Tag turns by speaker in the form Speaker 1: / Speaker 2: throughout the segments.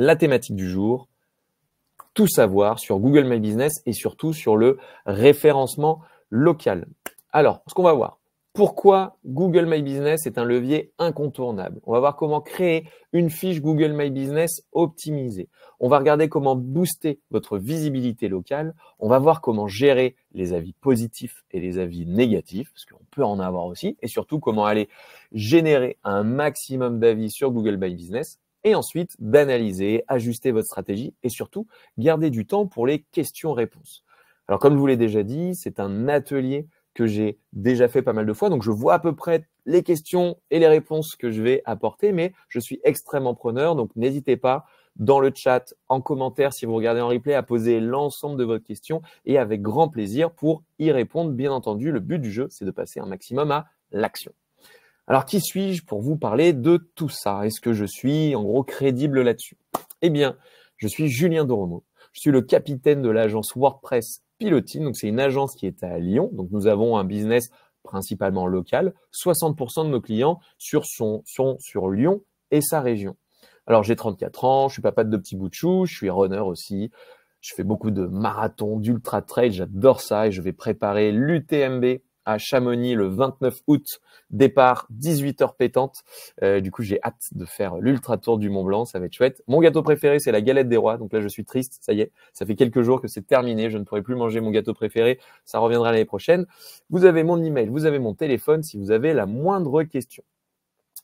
Speaker 1: la thématique du jour, tout savoir sur Google My Business et surtout sur le référencement local. Alors, ce qu'on va voir, pourquoi Google My Business est un levier incontournable. On va voir comment créer une fiche Google My Business optimisée. On va regarder comment booster votre visibilité locale. On va voir comment gérer les avis positifs et les avis négatifs, parce qu'on peut en avoir aussi, et surtout comment aller générer un maximum d'avis sur Google My Business. Et ensuite, d'analyser, ajuster votre stratégie et surtout, garder du temps pour les questions-réponses. Alors, comme je vous l'ai déjà dit, c'est un atelier que j'ai déjà fait pas mal de fois, donc je vois à peu près les questions et les réponses que je vais apporter, mais je suis extrêmement preneur, donc n'hésitez pas dans le chat, en commentaire, si vous regardez en replay, à poser l'ensemble de votre question et avec grand plaisir pour y répondre. Bien entendu, le but du jeu, c'est de passer un maximum à l'action. Alors, qui suis-je pour vous parler de tout ça? Est-ce que je suis, en gros, crédible là-dessus? Eh bien, je suis Julien Doromo. Je suis le capitaine de l'agence WordPress Piloting. Donc, c'est une agence qui est à Lyon. Donc, nous avons un business principalement local. 60% de nos clients sont sur Lyon et sa région. Alors, j'ai 34 ans, je suis papa de 2 petits bouts de chou, je suis runner aussi. Je fais beaucoup de marathons, d'ultra trail, j'adore ça et je vais préparer l'UTMB à Chamonix le 29 août, départ 18h pétante. Du coup, j'ai hâte de faire l'ultra tour du Mont Blanc, ça va être chouette. Mon gâteau préféré, c'est la galette des rois. Donc là, je suis triste, ça y est, ça fait quelques jours que c'est terminé, je ne pourrai plus manger mon gâteau préféré, ça reviendra l'année prochaine. Vous avez mon email, vous avez mon téléphone si vous avez la moindre question.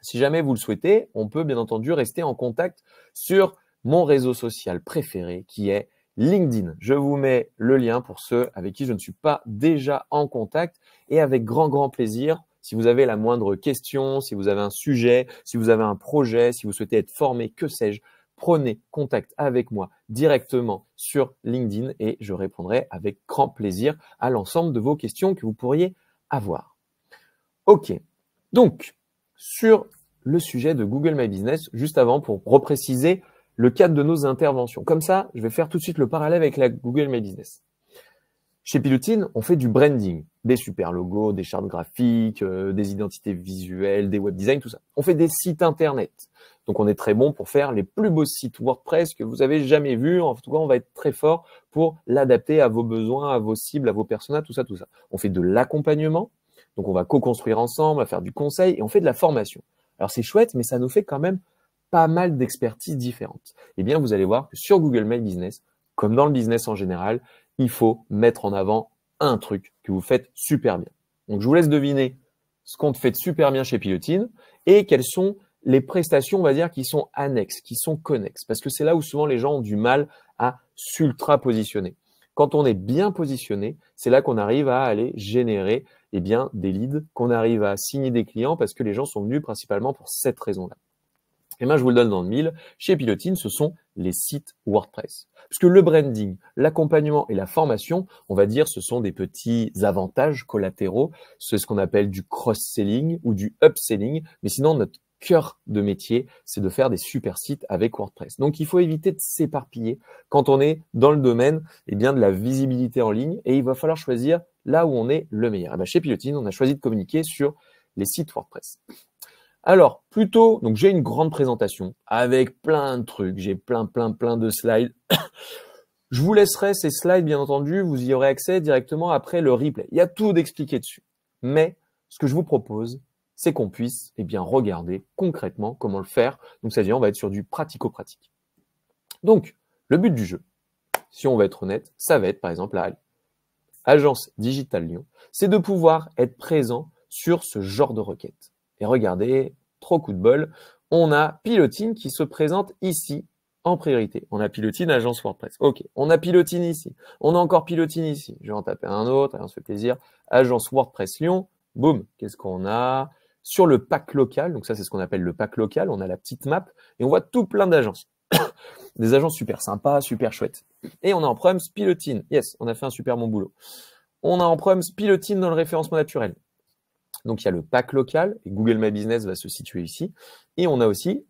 Speaker 1: Si jamais vous le souhaitez, on peut bien entendu rester en contact sur mon réseau social préféré qui est LinkedIn. Je vous mets le lien pour ceux avec qui je ne suis pas déjà en contact et avec grand plaisir. Si vous avez la moindre question, si vous avez un sujet, si vous avez un projet, si vous souhaitez être formé, que sais-je, prenez contact avec moi directement sur LinkedIn et je répondrai avec grand plaisir à l'ensemble de vos questions que vous pourriez avoir. Ok, donc sur le sujet de Google My Business, juste avant pour repréciser le cadre de nos interventions. Comme ça, je vais faire tout de suite le parallèle avec la Google My Business. Chez Piloting, on fait du branding, des super logos, des chartes graphiques, des identités visuelles, des web design, tout ça. On fait des sites internet. Donc, on est très bon pour faire les plus beaux sites WordPress que vous avez jamais vus. En tout cas, on va être très fort pour l'adapter à vos besoins, à vos cibles, à vos personas, tout ça. On fait de l'accompagnement. Donc, on va co-construire ensemble, on va faire du conseil et on fait de la formation. Alors, c'est chouette, mais ça nous fait quand même pas mal d'expertises différentes. Eh bien, vous allez voir que sur Google My Business, comme dans le business en général, il faut mettre en avant un truc que vous faites super bien. Donc, je vous laisse deviner ce qu'on fait de super bien chez Piloting et quelles sont les prestations, on va dire, qui sont annexes, qui sont connexes. Parce que c'est là où souvent les gens ont du mal à s'ultra positionner. Quand on est bien positionné, c'est là qu'on arrive à aller générer des leads, qu'on arrive à signer des clients parce que les gens sont venus principalement pour cette raison-là. Et moi, je vous le donne dans le mille. Chez Piloting, ce sont les sites WordPress. Parce que le branding, l'accompagnement et la formation, on va dire, ce sont des petits avantages collatéraux. C'est ce qu'on appelle du cross-selling ou du upselling. Mais sinon, notre cœur de métier, c'est de faire des super sites avec WordPress. Donc, il faut éviter de s'éparpiller quand on est dans le domaine de la visibilité en ligne. Et il va falloir choisir là où on est le meilleur. Et chez Piloting, on a choisi de communiquer sur les sites WordPress. Alors, plutôt, donc j'ai une grande présentation avec plein de trucs, j'ai plein de slides. Je vous laisserai ces slides, bien entendu, vous y aurez accès directement après le replay. Il y a tout d'expliqué dessus. Mais ce que je vous propose, c'est qu'on puisse regarder concrètement comment le faire. Donc, c'est-à-dire, on va être sur du pratico-pratique. Donc, le but du jeu, si on va être honnête, ça va être par exemple à Agence Digitale Lyon, c'est de pouvoir être présent sur ce genre de requête. Et regardez, trop coup de bol, on a Piloting qui se présente ici en priorité. On a Piloting agence WordPress. Ok, on a Piloting ici. On a encore Piloting ici. Je vais en taper un autre, allez, on se fait plaisir. Agence WordPress Lyon. Boum, qu'est-ce qu'on a? Sur le pack local, donc ça c'est ce qu'on appelle le pack local, on a la petite map et on voit tout plein d'agences. Des agences super sympas, super chouettes. Et on a en proms Piloting. Yes, on a fait un super bon boulot. On a en proms Piloting dans le référencement naturel. Donc, il y a le pack local et Google My Business va se situer ici. Et on a aussi,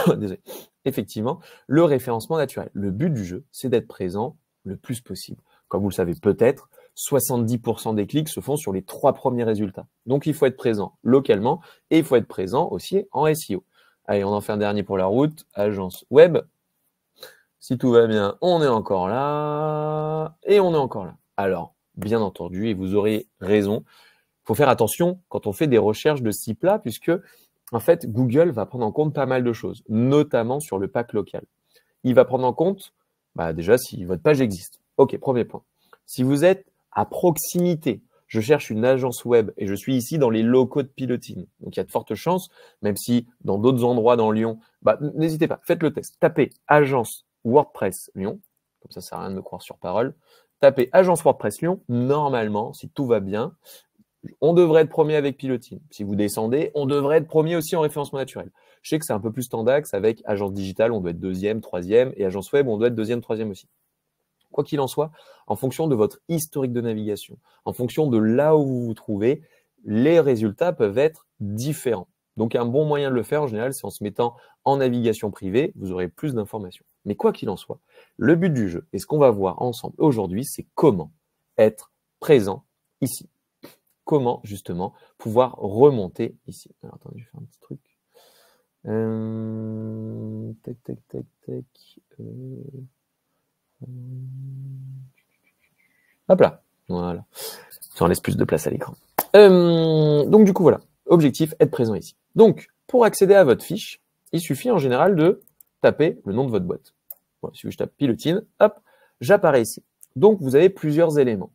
Speaker 1: désolé, effectivement, le référencement naturel. Le but du jeu, c'est d'être présent le plus possible. Comme vous le savez peut-être, 70% des clics se font sur les 3 premiers résultats. Donc, il faut être présent localement et il faut être présent aussi en SEO. Allez, on en fait un dernier pour la route. Agence web. Si tout va bien, on est encore là et on est encore là. Alors, bien entendu, et vous aurez raison, il faut faire attention quand on fait des recherches de ce type-là, puisque en fait, Google va prendre en compte pas mal de choses, notamment sur le pack local. Il va prendre en compte, déjà, si votre page existe. Ok, premier point. Si vous êtes à proximité, je cherche une agence web et je suis ici dans les locaux de Pilotine. Donc, il y a de fortes chances, même si dans d'autres endroits dans Lyon, n'hésitez pas, faites le test. Tapez agence WordPress Lyon. Comme ça sert à rien de me croire sur parole. Tapez agence WordPress Lyon. Normalement, si tout va bien, on devrait être premier avec Pilotine. Si vous descendez, on devrait être premier aussi en référencement naturel. Je sais que c'est un peu plus standax avec agence digitale, on doit être deuxième, troisième, et agence web, on doit être deuxième, troisième aussi. Quoi qu'il en soit, en fonction de votre historique de navigation, en fonction de là où vous vous trouvez, les résultats peuvent être différents. Donc un bon moyen de le faire en général, c'est en se mettant en navigation privée, vous aurez plus d'informations. Mais quoi qu'il en soit, le but du jeu, et ce qu'on va voir ensemble aujourd'hui, c'est comment être présent ici. Comment justement pouvoir remonter ici. Alors attendez, je vais faire un petit truc. Tac. Hop là. Voilà. Ça en laisse plus de place à l'écran. Donc du coup, voilà. Objectif, être présent ici. Donc, pour accéder à votre fiche, il suffit en général de taper le nom de votre boîte. Voilà, si je tape Pilotine, hop, j'apparais ici. Donc, vous avez plusieurs éléments.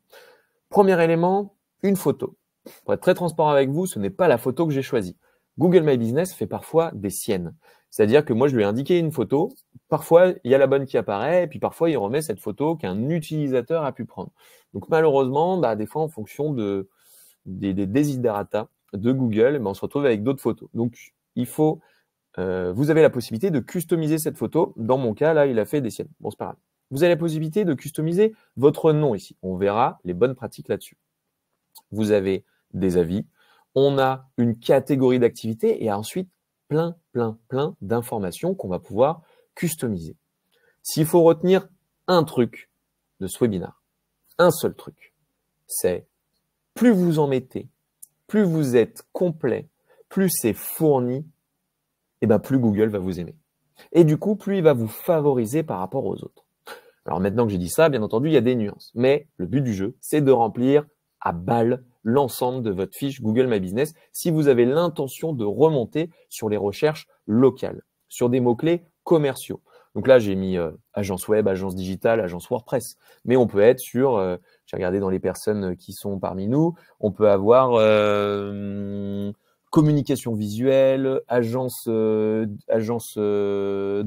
Speaker 1: Premier élément, une photo. Pour être très transparent avec vous, ce n'est pas la photo que j'ai choisie. Google My Business fait parfois des siennes. C'est-à-dire que moi, je lui ai indiqué une photo. Parfois, il y a la bonne qui apparaît, et puis parfois, il remet cette photo qu'un utilisateur a pu prendre. Donc, malheureusement, des fois, en fonction des desiderata de Google, on se retrouve avec d'autres photos. Donc, il faut, vous avez la possibilité de customiser cette photo. Dans mon cas, là, il a fait des siennes. Bon, c'est pas grave. Vous avez la possibilité de customiser votre nom ici. On verra les bonnes pratiques là-dessus. Vous avez des avis, on a une catégorie d'activités et ensuite plein d'informations qu'on va pouvoir customiser. S'il faut retenir un truc de ce webinaire, un seul truc, c'est plus vous en mettez, plus vous êtes complet, plus c'est fourni, et plus Google va vous aimer. Et du coup, plus il va vous favoriser par rapport aux autres. Alors maintenant que j'ai dit ça, bien entendu, il y a des nuances. Mais le but du jeu, c'est de remplir à balle l'ensemble de votre fiche Google My Business si vous avez l'intention de remonter sur les recherches locales, sur des mots-clés commerciaux. Donc là, j'ai mis agence web, agence digitale, agence WordPress. Mais on peut être sur, j'ai regardé dans les personnes qui sont parmi nous, on peut avoir communication visuelle, agence de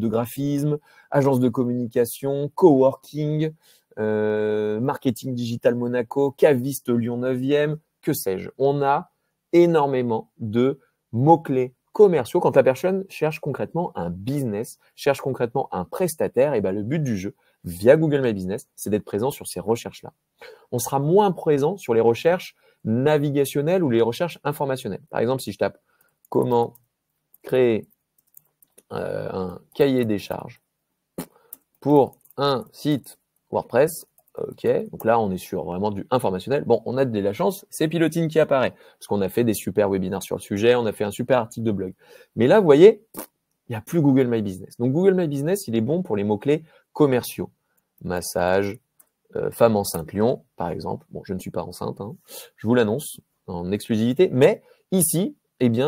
Speaker 1: graphisme, agence de communication, coworking, marketing digital Monaco, caviste Lyon 9e, que sais-je. On a énormément de mots-clés commerciaux quand la personne cherche concrètement un business, cherche concrètement un prestataire. Et le but du jeu, via Google My Business, c'est d'être présent sur ces recherches-là. On sera moins présent sur les recherches navigationnelles ou les recherches informationnelles. Par exemple, si je tape comment créer un cahier des charges pour un site WordPress, ok, donc là on est sur vraiment du informationnel. Bon, on a de la chance, c'est Pilotine qui apparaît, parce qu'on a fait des super webinaires sur le sujet, on a fait un super article de blog. Mais là, vous voyez, il n'y a plus Google My Business. Donc Google My Business, il est bon pour les mots-clés commerciaux. Massage, femme enceinte Lyon, par exemple. Bon, je ne suis pas enceinte, hein, je vous l'annonce en exclusivité, mais ici,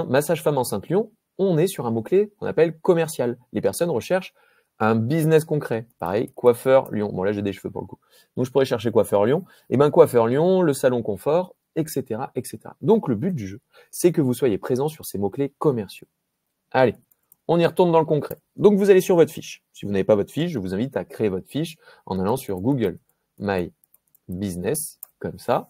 Speaker 1: massage femme enceinte Lyon, on est sur un mot-clé qu'on appelle commercial. Les personnes recherchent un business concret. Pareil, coiffeur Lyon. Bon, là, j'ai des cheveux pour le coup. Donc, je pourrais chercher coiffeur Lyon. Coiffeur Lyon, le salon confort, etc., etc. Donc, le but du jeu, c'est que vous soyez présent sur ces mots-clés commerciaux. Allez, on y retourne dans le concret. Donc, vous allez sur votre fiche. Si vous n'avez pas votre fiche, je vous invite à créer votre fiche en allant sur Google My Business, comme ça.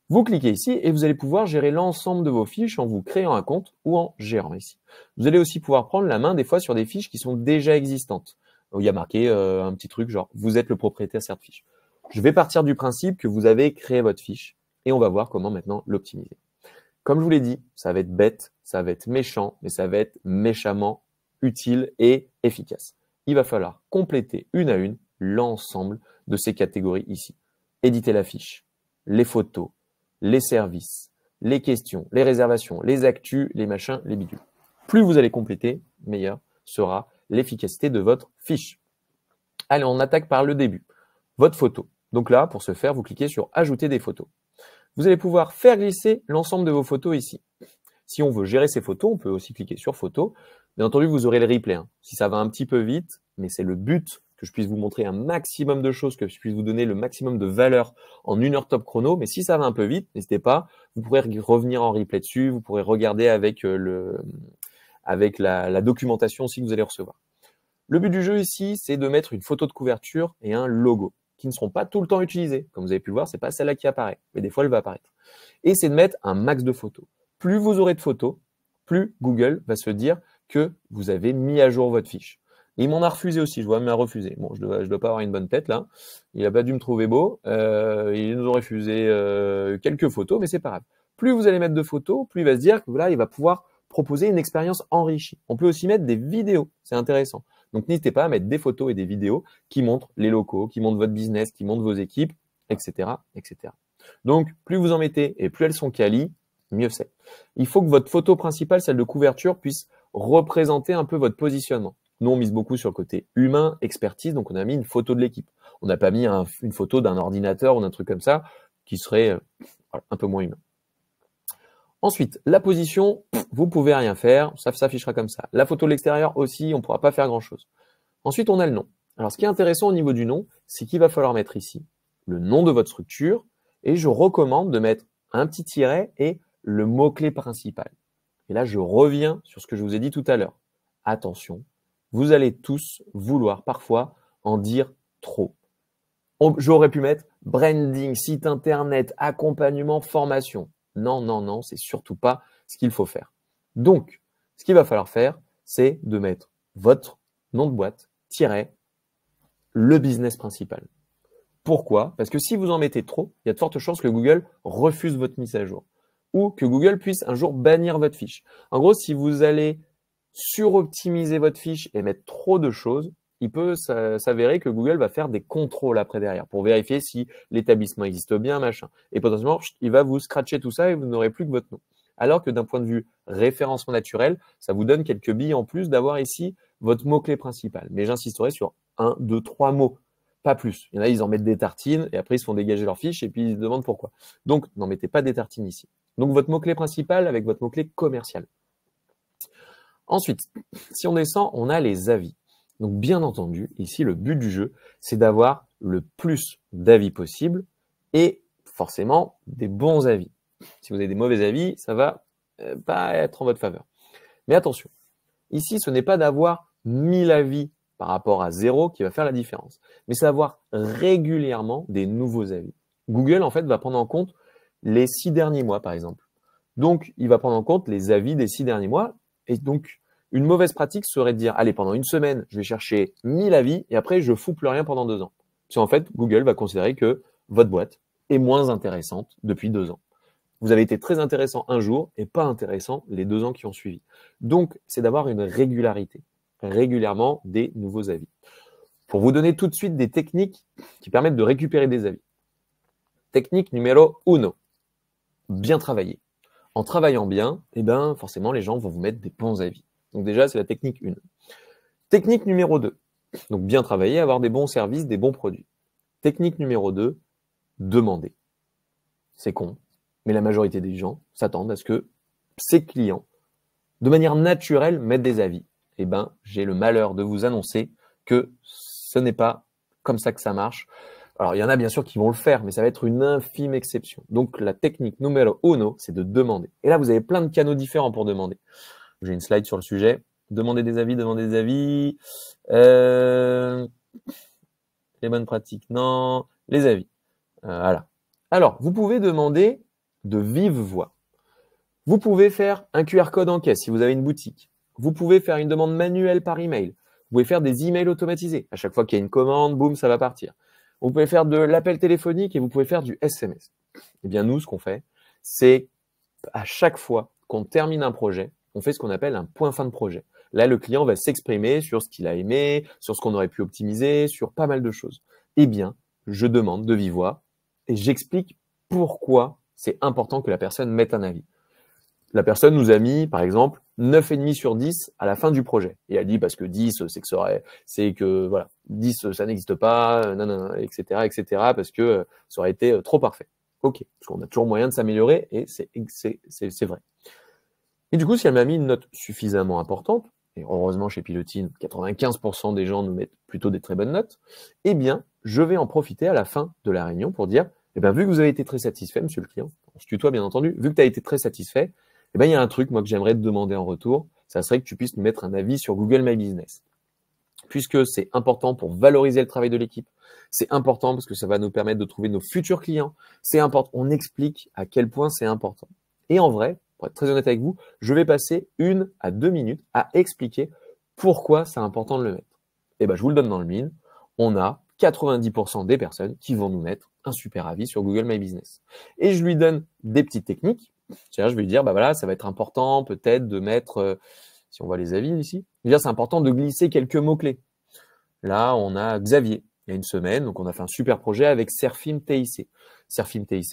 Speaker 1: Vous cliquez ici et vous allez pouvoir gérer l'ensemble de vos fiches en vous créant un compte ou en gérant ici. Vous allez aussi pouvoir prendre la main des fois sur des fiches qui sont déjà existantes. Où il y a marqué un petit truc genre « Vous êtes le propriétaire de cette fiche ». Je vais partir du principe que vous avez créé votre fiche et on va voir comment maintenant l'optimiser. Comme je vous l'ai dit, ça va être bête, ça va être méchant, mais ça va être méchamment utile et efficace. Il va falloir compléter une à une l'ensemble de ces catégories ici. Éditer la fiche, les photos, les services, les questions, les réservations, les actus, les machins, les bidules. Plus vous allez compléter, meilleure sera l'efficacité de votre fiche. Allez, on attaque par le début. Votre photo. Donc là, pour ce faire, vous cliquez sur « Ajouter des photos ». Vous allez pouvoir faire glisser l'ensemble de vos photos ici. Si on veut gérer ces photos, on peut aussi cliquer sur « Photos ». Bien entendu, vous aurez le replay. Hein. Si ça va un petit peu vite, mais c'est le but que je puisse vous montrer un maximum de choses, que je puisse vous donner le maximum de valeur en 1 heure top chrono. Mais si ça va un peu vite, n'hésitez pas, vous pourrez revenir en replay dessus, vous pourrez regarder avec, la documentation aussi que vous allez recevoir. Le but du jeu ici, c'est de mettre une photo de couverture et un logo qui ne seront pas tout le temps utilisés. Comme vous avez pu le voir, c'est pas celle-là qui apparaît, mais des fois, elle va apparaître. Et c'est de mettre un max de photos. Plus vous aurez de photos, plus Google va se dire que vous avez mis à jour votre fiche. Et il m'en a refusé aussi, je vois, il m'a refusé. Bon, je dois pas avoir une bonne tête là. Il n'a pas dû me trouver beau. Ils nous ont refusé quelques photos, mais c'est pas grave. Plus vous allez mettre de photos, plus il va se dire que là, il va pouvoir proposer une expérience enrichie. On peut aussi mettre des vidéos, c'est intéressant. Donc, n'hésitez pas à mettre des photos et des vidéos qui montrent les locaux, qui montrent votre business, qui montrent vos équipes, etc., etc. Donc, plus vous en mettez et plus elles sont quali, mieux c'est. Il faut que votre photo principale, celle de couverture, puisse représenter un peu votre positionnement. Nous, on mise beaucoup sur le côté humain, expertise, donc on a mis une photo de l'équipe. On n'a pas mis une photo d'un ordinateur ou d'un truc comme ça qui serait un peu moins humain. Ensuite, la position, vous pouvez rien faire, ça s'affichera comme ça. La photo de l'extérieur aussi, on ne pourra pas faire grand-chose. Ensuite, on a le nom. Alors, ce qui est intéressant au niveau du nom, c'est qu'il va falloir mettre ici le nom de votre structure et je recommande de mettre un petit tiret et le mot-clé principal. Et là, je reviens sur ce que je vous ai dit tout à l'heure. Attention, vous allez tous vouloir parfois en dire trop. J'aurais pu mettre branding, site internet, accompagnement, formation. Non, non, non, c'est surtout pas ce qu'il faut faire. Donc, ce qu'il va falloir faire, c'est de mettre votre nom de boîte, le business principal. Pourquoi? Parce que si vous en mettez trop, il y a de fortes chances que Google refuse votre mise à jour ou que Google puisse un jour bannir votre fiche. En gros, si vous allez suroptimiser votre fiche et mettre trop de choses, il peut s'avérer que Google va faire des contrôles après derrière pour vérifier si l'établissement existe bien, machin. Et potentiellement, il va vous scratcher tout ça et vous n'aurez plus que votre nom. Alors que d'un point de vue référencement naturel, ça vous donne quelques billes en plus d'avoir ici votre mot-clé principal. Mais j'insisterai sur 1, 2, 3 mots, pas plus. Il y en a, ils en mettent des tartines et après ils se font dégager leur fiche et puis ils se demandent pourquoi. Donc, n'en mettez pas des tartines ici. Donc, votre mot-clé principal avec votre mot-clé commercial. Ensuite, si on descend, on a les avis. Donc, bien entendu, ici, le but du jeu, c'est d'avoir le plus d'avis possible et forcément des bons avis. Si vous avez des mauvais avis, ça va pas être en votre faveur. Mais attention, ici, ce n'est pas d'avoir 1000 avis par rapport à 0 qui va faire la différence, mais c'est d'avoir régulièrement des nouveaux avis. Google, en fait, va prendre en compte les 6 derniers mois, par exemple. Donc, il va prendre en compte les avis des 6 derniers mois. Et donc, une mauvaise pratique serait de dire, allez, pendant une semaine, je vais chercher 1000 avis et après, je fous plus rien pendant 2 ans. Parce qu'en fait, Google va considérer que votre boîte est moins intéressante depuis 2 ans. Vous avez été très intéressant un jour et pas intéressant les 2 ans qui ont suivi. Donc, c'est d'avoir une régularité, régulièrement des nouveaux avis. Pour vous donner tout de suite des techniques qui permettent de récupérer des avis. Technique numéro 1, bien travailler. En travaillant bien, eh ben, forcément, les gens vont vous mettre des bons avis. Donc déjà, c'est la technique 1. Technique numéro 2, donc bien travailler, avoir des bons services, des bons produits. Technique numéro 2, demander. C'est con, mais la majorité des gens s'attendent à ce que ces clients, de manière naturelle, mettent des avis. Eh ben, j'ai le malheur de vous annoncer que ce n'est pas comme ça que ça marche. Alors, il y en a bien sûr qui vont le faire, mais ça va être une infime exception. Donc, la technique numéro 1, c'est de demander. Et là, vous avez plein de canaux différents pour demander. J'ai une slide sur le sujet. Demander des avis, demander des avis. Les bonnes pratiques, non. Les avis. Voilà. Alors, vous pouvez demander de vive voix. Vous pouvez faire un QR code en caisse si vous avez une boutique. Vous pouvez faire une demande manuelle par email. Vous pouvez faire des emails automatisés. À chaque fois qu'il y a une commande, boum, ça va partir. Vous pouvez faire de l'appel téléphonique et vous pouvez faire du SMS. Eh bien, nous, ce qu'on fait, c'est à chaque fois qu'on termine un projet, on fait ce qu'on appelle un point fin de projet. Là, le client va s'exprimer sur ce qu'il a aimé, sur ce qu'on aurait pu optimiser, sur pas mal de choses. Eh bien, je demande de vive voix et j'explique pourquoi c'est important que la personne mette un avis. La personne nous a mis, par exemple, 9,5 sur 10 à la fin du projet. Et elle dit parce que 10, c'est que voilà, 10, ça n'existe pas, nanana, etc., etc., parce que ça aurait été trop parfait. Ok, parce qu'on a toujours moyen de s'améliorer et c'est vrai. Et du coup, si elle m'a mis une note suffisamment importante, et heureusement chez Pilotine, 95% des gens nous mettent plutôt des très bonnes notes, eh bien, je vais en profiter à la fin de la réunion pour dire, eh bien, vu que vous avez été très satisfait, monsieur le client, on se tutoie bien entendu, vu que tu as été très satisfait, eh bien, il y a un truc, moi, que j'aimerais te demander en retour, ça serait que tu puisses me mettre un avis sur Google My Business. Puisque c'est important pour valoriser le travail de l'équipe, c'est important parce que ça va nous permettre de trouver nos futurs clients, c'est important, on explique à quel point c'est important. Et en vrai, pour être très honnête avec vous, je vais passer 1 à 2 minutes à expliquer pourquoi c'est important de le mettre. Et ben, je vous le donne dans le mille, on a 90% des personnes qui vont nous mettre un super avis sur Google My Business. Et je lui donne des petites techniques. C'est-à-dire, je vais lui dire, bah voilà, ça va être important peut-être de mettre, si on voit les avis ici, je veux dire, c'est important de glisser quelques mots-clés. Là, on a Xavier, il y a une semaine, donc on a fait un super projet avec Serfim TIC. Serfim TIC,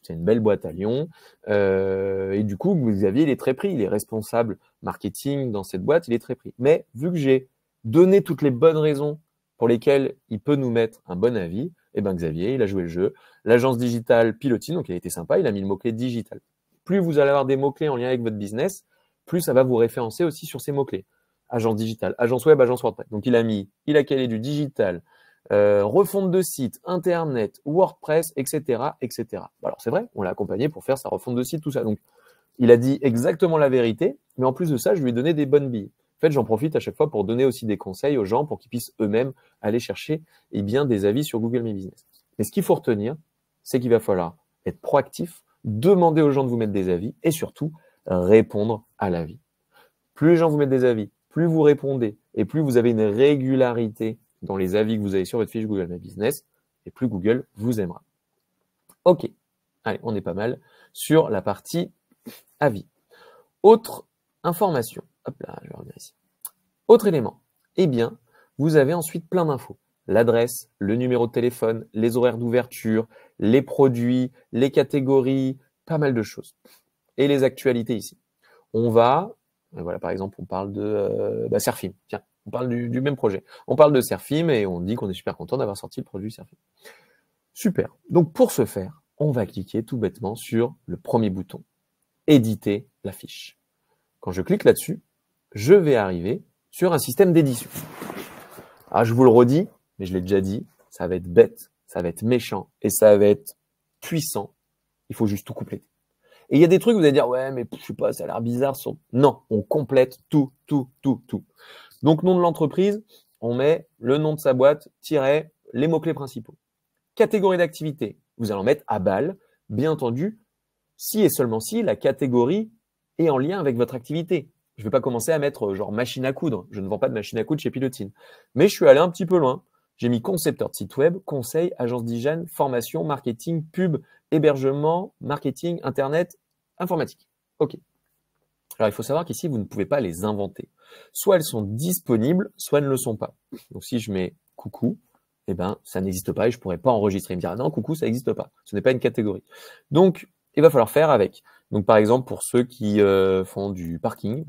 Speaker 1: c'est une belle boîte à Lyon. Et du coup, Xavier, il est très pris. Il est responsable marketing dans cette boîte, il est très pris. Mais vu que j'ai donné toutes les bonnes raisons pour lesquelles il peut nous mettre un bon avis, eh ben Xavier, il a joué le jeu. L'agence digitale Pilotine, donc il a été sympa, il a mis le mot-clé digital. Plus vous allez avoir des mots-clés en lien avec votre business, plus ça va vous référencer aussi sur ces mots-clés. Agence digitale, agence web, agence WordPress. Donc il a calé du digital, refonte de site, internet, WordPress, etc., etc. Alors c'est vrai, on l'a accompagné pour faire sa refonte de site, tout ça. Donc il a dit exactement la vérité, mais en plus de ça, je lui ai donné des bonnes billes. En fait, j'en profite à chaque fois pour donner aussi des conseils aux gens pour qu'ils puissent eux-mêmes aller chercher des avis sur Google My Business. Mais ce qu'il faut retenir, c'est qu'il va falloir être proactif, demander aux gens de vous mettre des avis et surtout répondre à l'avis. Plus les gens vous mettent des avis, plus vous répondez et plus vous avez une régularité dans les avis que vous avez sur votre fiche Google My Business et plus Google vous aimera. Ok, allez, on est pas mal sur la partie avis. Autre information, hop là, je vais revenir ici. Autre élément, eh bien, vous avez ensuite plein d'infos. L'adresse, le numéro de téléphone, les horaires d'ouverture, les produits, les catégories, pas mal de choses. Et les actualités ici. On va, voilà, par exemple, on parle de Serfim. Tiens, on parle du même projet. On parle de Serfim et on dit qu'on est super content d'avoir sorti le produit Serfim. Super. Donc, pour ce faire, on va cliquer tout bêtement sur le premier bouton, éditer la fiche. Quand je clique là-dessus, je vais arriver sur un système d'édition. Ah, je vous le redis, mais je l'ai déjà dit, ça va être bête, ça va être méchant et ça va être puissant. Il faut juste tout compléter. Et il y a des trucs, vous allez dire, ouais, mais je sais pas, ça a l'air bizarre. Non, on complète tout. Donc, nom de l'entreprise, on met le nom de sa boîte, tiret, les mots-clés principaux. Catégorie d'activité, vous allez en mettre à balle, bien entendu, si et seulement si la catégorie est en lien avec votre activité. Je ne vais pas commencer à mettre genre machine à coudre. Je ne vends pas de machine à coudre chez Pilotine. Mais je suis allé un petit peu loin. J'ai mis concepteur de site web, conseil, agence d'hygiène, formation, marketing, pub, hébergement, marketing, internet, informatique. OK. Alors, il faut savoir qu'ici, vous ne pouvez pas les inventer. Soit elles sont disponibles, soit elles ne le sont pas. Donc, si je mets coucou, eh ben, ça n'existe pas et je ne pourrais pas enregistrer. Il me dira non, coucou, ça n'existe pas. Ce n'est pas une catégorie. Donc, il va falloir faire avec. Donc, par exemple, pour ceux qui font du parking,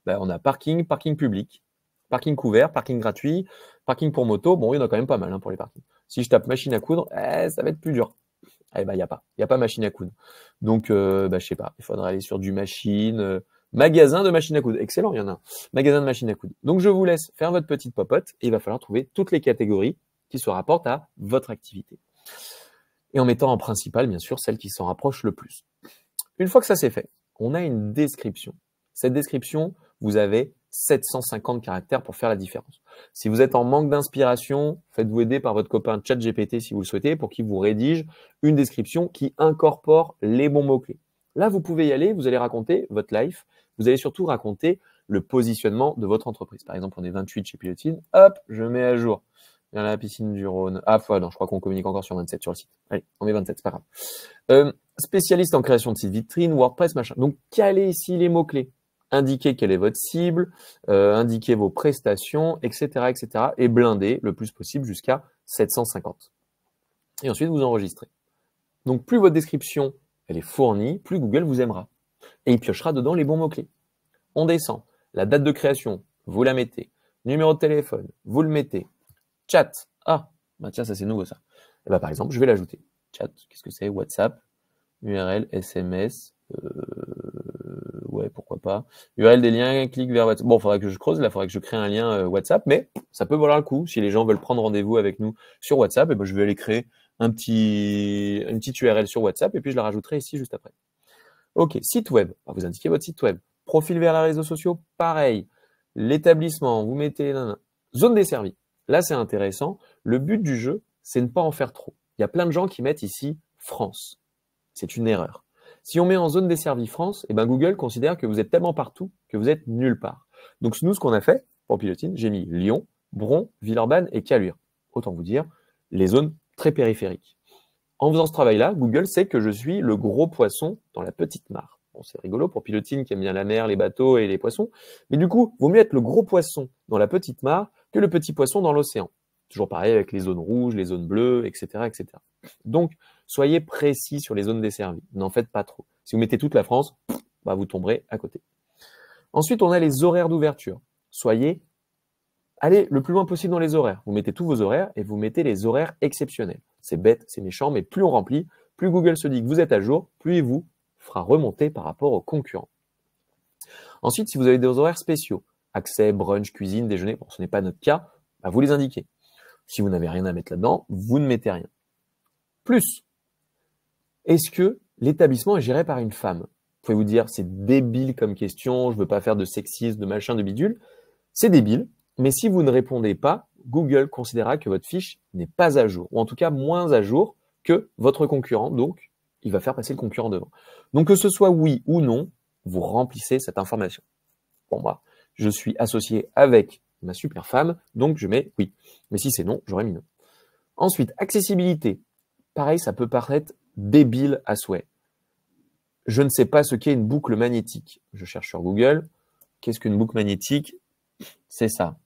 Speaker 1: ben, on a parking, parking public, parking couvert, parking gratuit, parking pour moto. Bon, il y en a quand même pas mal pour les parkings. Si je tape machine à coudre, ça va être plus dur. Eh ben, il n'y a pas machine à coudre. Donc, je sais pas, il faudra aller sur du machine, magasin de machine à coudre. Excellent, il y en a un. Magasin de machine à coudre. Donc, je vous laisse faire votre petite popote et il va falloir trouver toutes les catégories qui se rapportent à votre activité. Et en mettant en principal, bien sûr, celle qui s'en rapproche le plus. Une fois que ça c'est fait, on a une description. Cette description, vous avez 750 caractères pour faire la différence. Si vous êtes en manque d'inspiration, faites-vous aider par votre copain ChatGPT si vous le souhaitez pour qu'il vous rédige une description qui incorpore les bons mots-clés. Là, vous pouvez y aller, vous allez raconter votre life, vous allez surtout raconter le positionnement de votre entreprise. Par exemple, on est 28 chez Pilotine, hop, je mets à jour. Dans la piscine du Rhône. Ah, non, je crois qu'on communique encore sur 27 sur le site. Allez, on met 27, c'est pas grave. Spécialiste en création de sites vitrines, WordPress, machin. Donc, calez ici les mots-clés. Indiquez quelle est votre cible, indiquez vos prestations, etc., etc. Et blindez le plus possible jusqu'à 750. Et ensuite, vous enregistrez. Donc, plus votre description elle est fournie, plus Google vous aimera. Et il piochera dedans les bons mots-clés. On descend. La date de création, vous la mettez. Numéro de téléphone, vous le mettez. Chat. Ah, bah tiens, ça c'est nouveau ça. Et bah, par exemple, je vais l'ajouter. Chat, qu'est-ce que c'est? WhatsApp, URL, SMS, ouais, pourquoi pas. URL des liens, clique vers WhatsApp. Bon, il faudrait que je creuse, là, il faudrait que je crée un lien WhatsApp, mais ça peut valoir le coup. Si les gens veulent prendre rendez-vous avec nous sur WhatsApp, et ben, je vais aller créer une petite URL sur WhatsApp et puis je la rajouterai ici juste après. Ok, site web. Vous indiquez votre site web. Profil vers les réseaux sociaux, pareil. L'établissement, vous mettez zone desservie. Là, c'est intéressant. Le but du jeu, c'est de ne pas en faire trop. Il y a plein de gens qui mettent ici France. C'est une erreur. Si on met en zone desservie France, eh ben Google considère que vous êtes tellement partout que vous êtes nulle part. Donc nous, ce qu'on a fait pour Pilotine, j'ai mis Lyon, Bron, Villeurbanne et Caluire. Autant vous dire, les zones très périphériques. En faisant ce travail-là, Google sait que je suis le gros poisson dans la petite mare. Bon, c'est rigolo pour Pilotine qui aime bien la mer, les bateaux et les poissons. Mais du coup, vaut mieux être le gros poisson dans la petite mare que le petit poisson dans l'océan. Toujours pareil avec les zones rouges, les zones bleues, etc., etc. Donc, soyez précis sur les zones desservies. N'en faites pas trop. Si vous mettez toute la France, bah, vous tomberez à côté. Ensuite, on a les horaires d'ouverture. Allez le plus loin possible dans les horaires. Vous mettez tous vos horaires et vous mettez les horaires exceptionnels. C'est bête, c'est méchant, mais plus on remplit, plus Google se dit que vous êtes à jour, plus il vous fera remonter par rapport aux concurrents. Ensuite, si vous avez des horaires spéciaux, accès, brunch, cuisine, déjeuner, bon, ce n'est pas notre cas, bah, vous les indiquez. Si vous n'avez rien à mettre là-dedans, vous ne mettez rien. Plus, est-ce que l'établissement est géré par une femme? Vous pouvez vous dire, c'est débile comme question, je veux pas faire de sexisme, de machin, de bidule. C'est débile, mais si vous ne répondez pas, Google considérera que votre fiche n'est pas à jour, ou en tout cas moins à jour que votre concurrent, donc il va faire passer le concurrent devant. Donc que ce soit oui ou non, vous remplissez cette information. Pour moi, je suis associé avec ma super femme, donc je mets oui. Mais si c'est non, j'aurais mis non. Ensuite, accessibilité. Pareil, ça peut paraître débile à souhait. Je ne sais pas ce qu'est une boucle magnétique. Je cherche sur Google. Qu'est-ce qu'une boucle magnétique? C'est ça.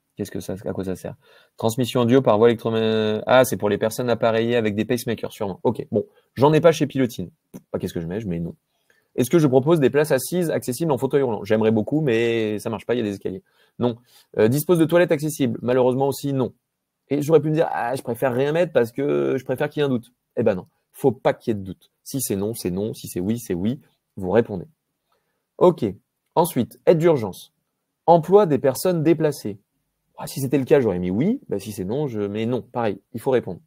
Speaker 1: À quoi ça sert? Transmission audio par voie électromagnétique. Ah, c'est pour les personnes appareillées avec des pacemakers, sûrement. Ok, bon. J'en ai pas chez Pilotine. Qu'est-ce que je mets? Je mets non. Est-ce que je propose des places assises accessibles en fauteuil roulant? J'aimerais beaucoup, mais ça marche pas, il y a des escaliers. Non. Dispose de toilettes accessibles? Malheureusement aussi, non. Et j'aurais pu me dire, ah, je préfère rien mettre parce que je préfère qu'il y ait un doute. Eh ben non, faut pas qu'il y ait de doute. Si c'est non, c'est non. Si c'est oui, c'est oui. Vous répondez. Ok. Ensuite, aide d'urgence. Emploi des personnes déplacées. Ah, si c'était le cas, j'aurais mis oui. Bah, si c'est non, je mets non. Pareil, il faut répondre.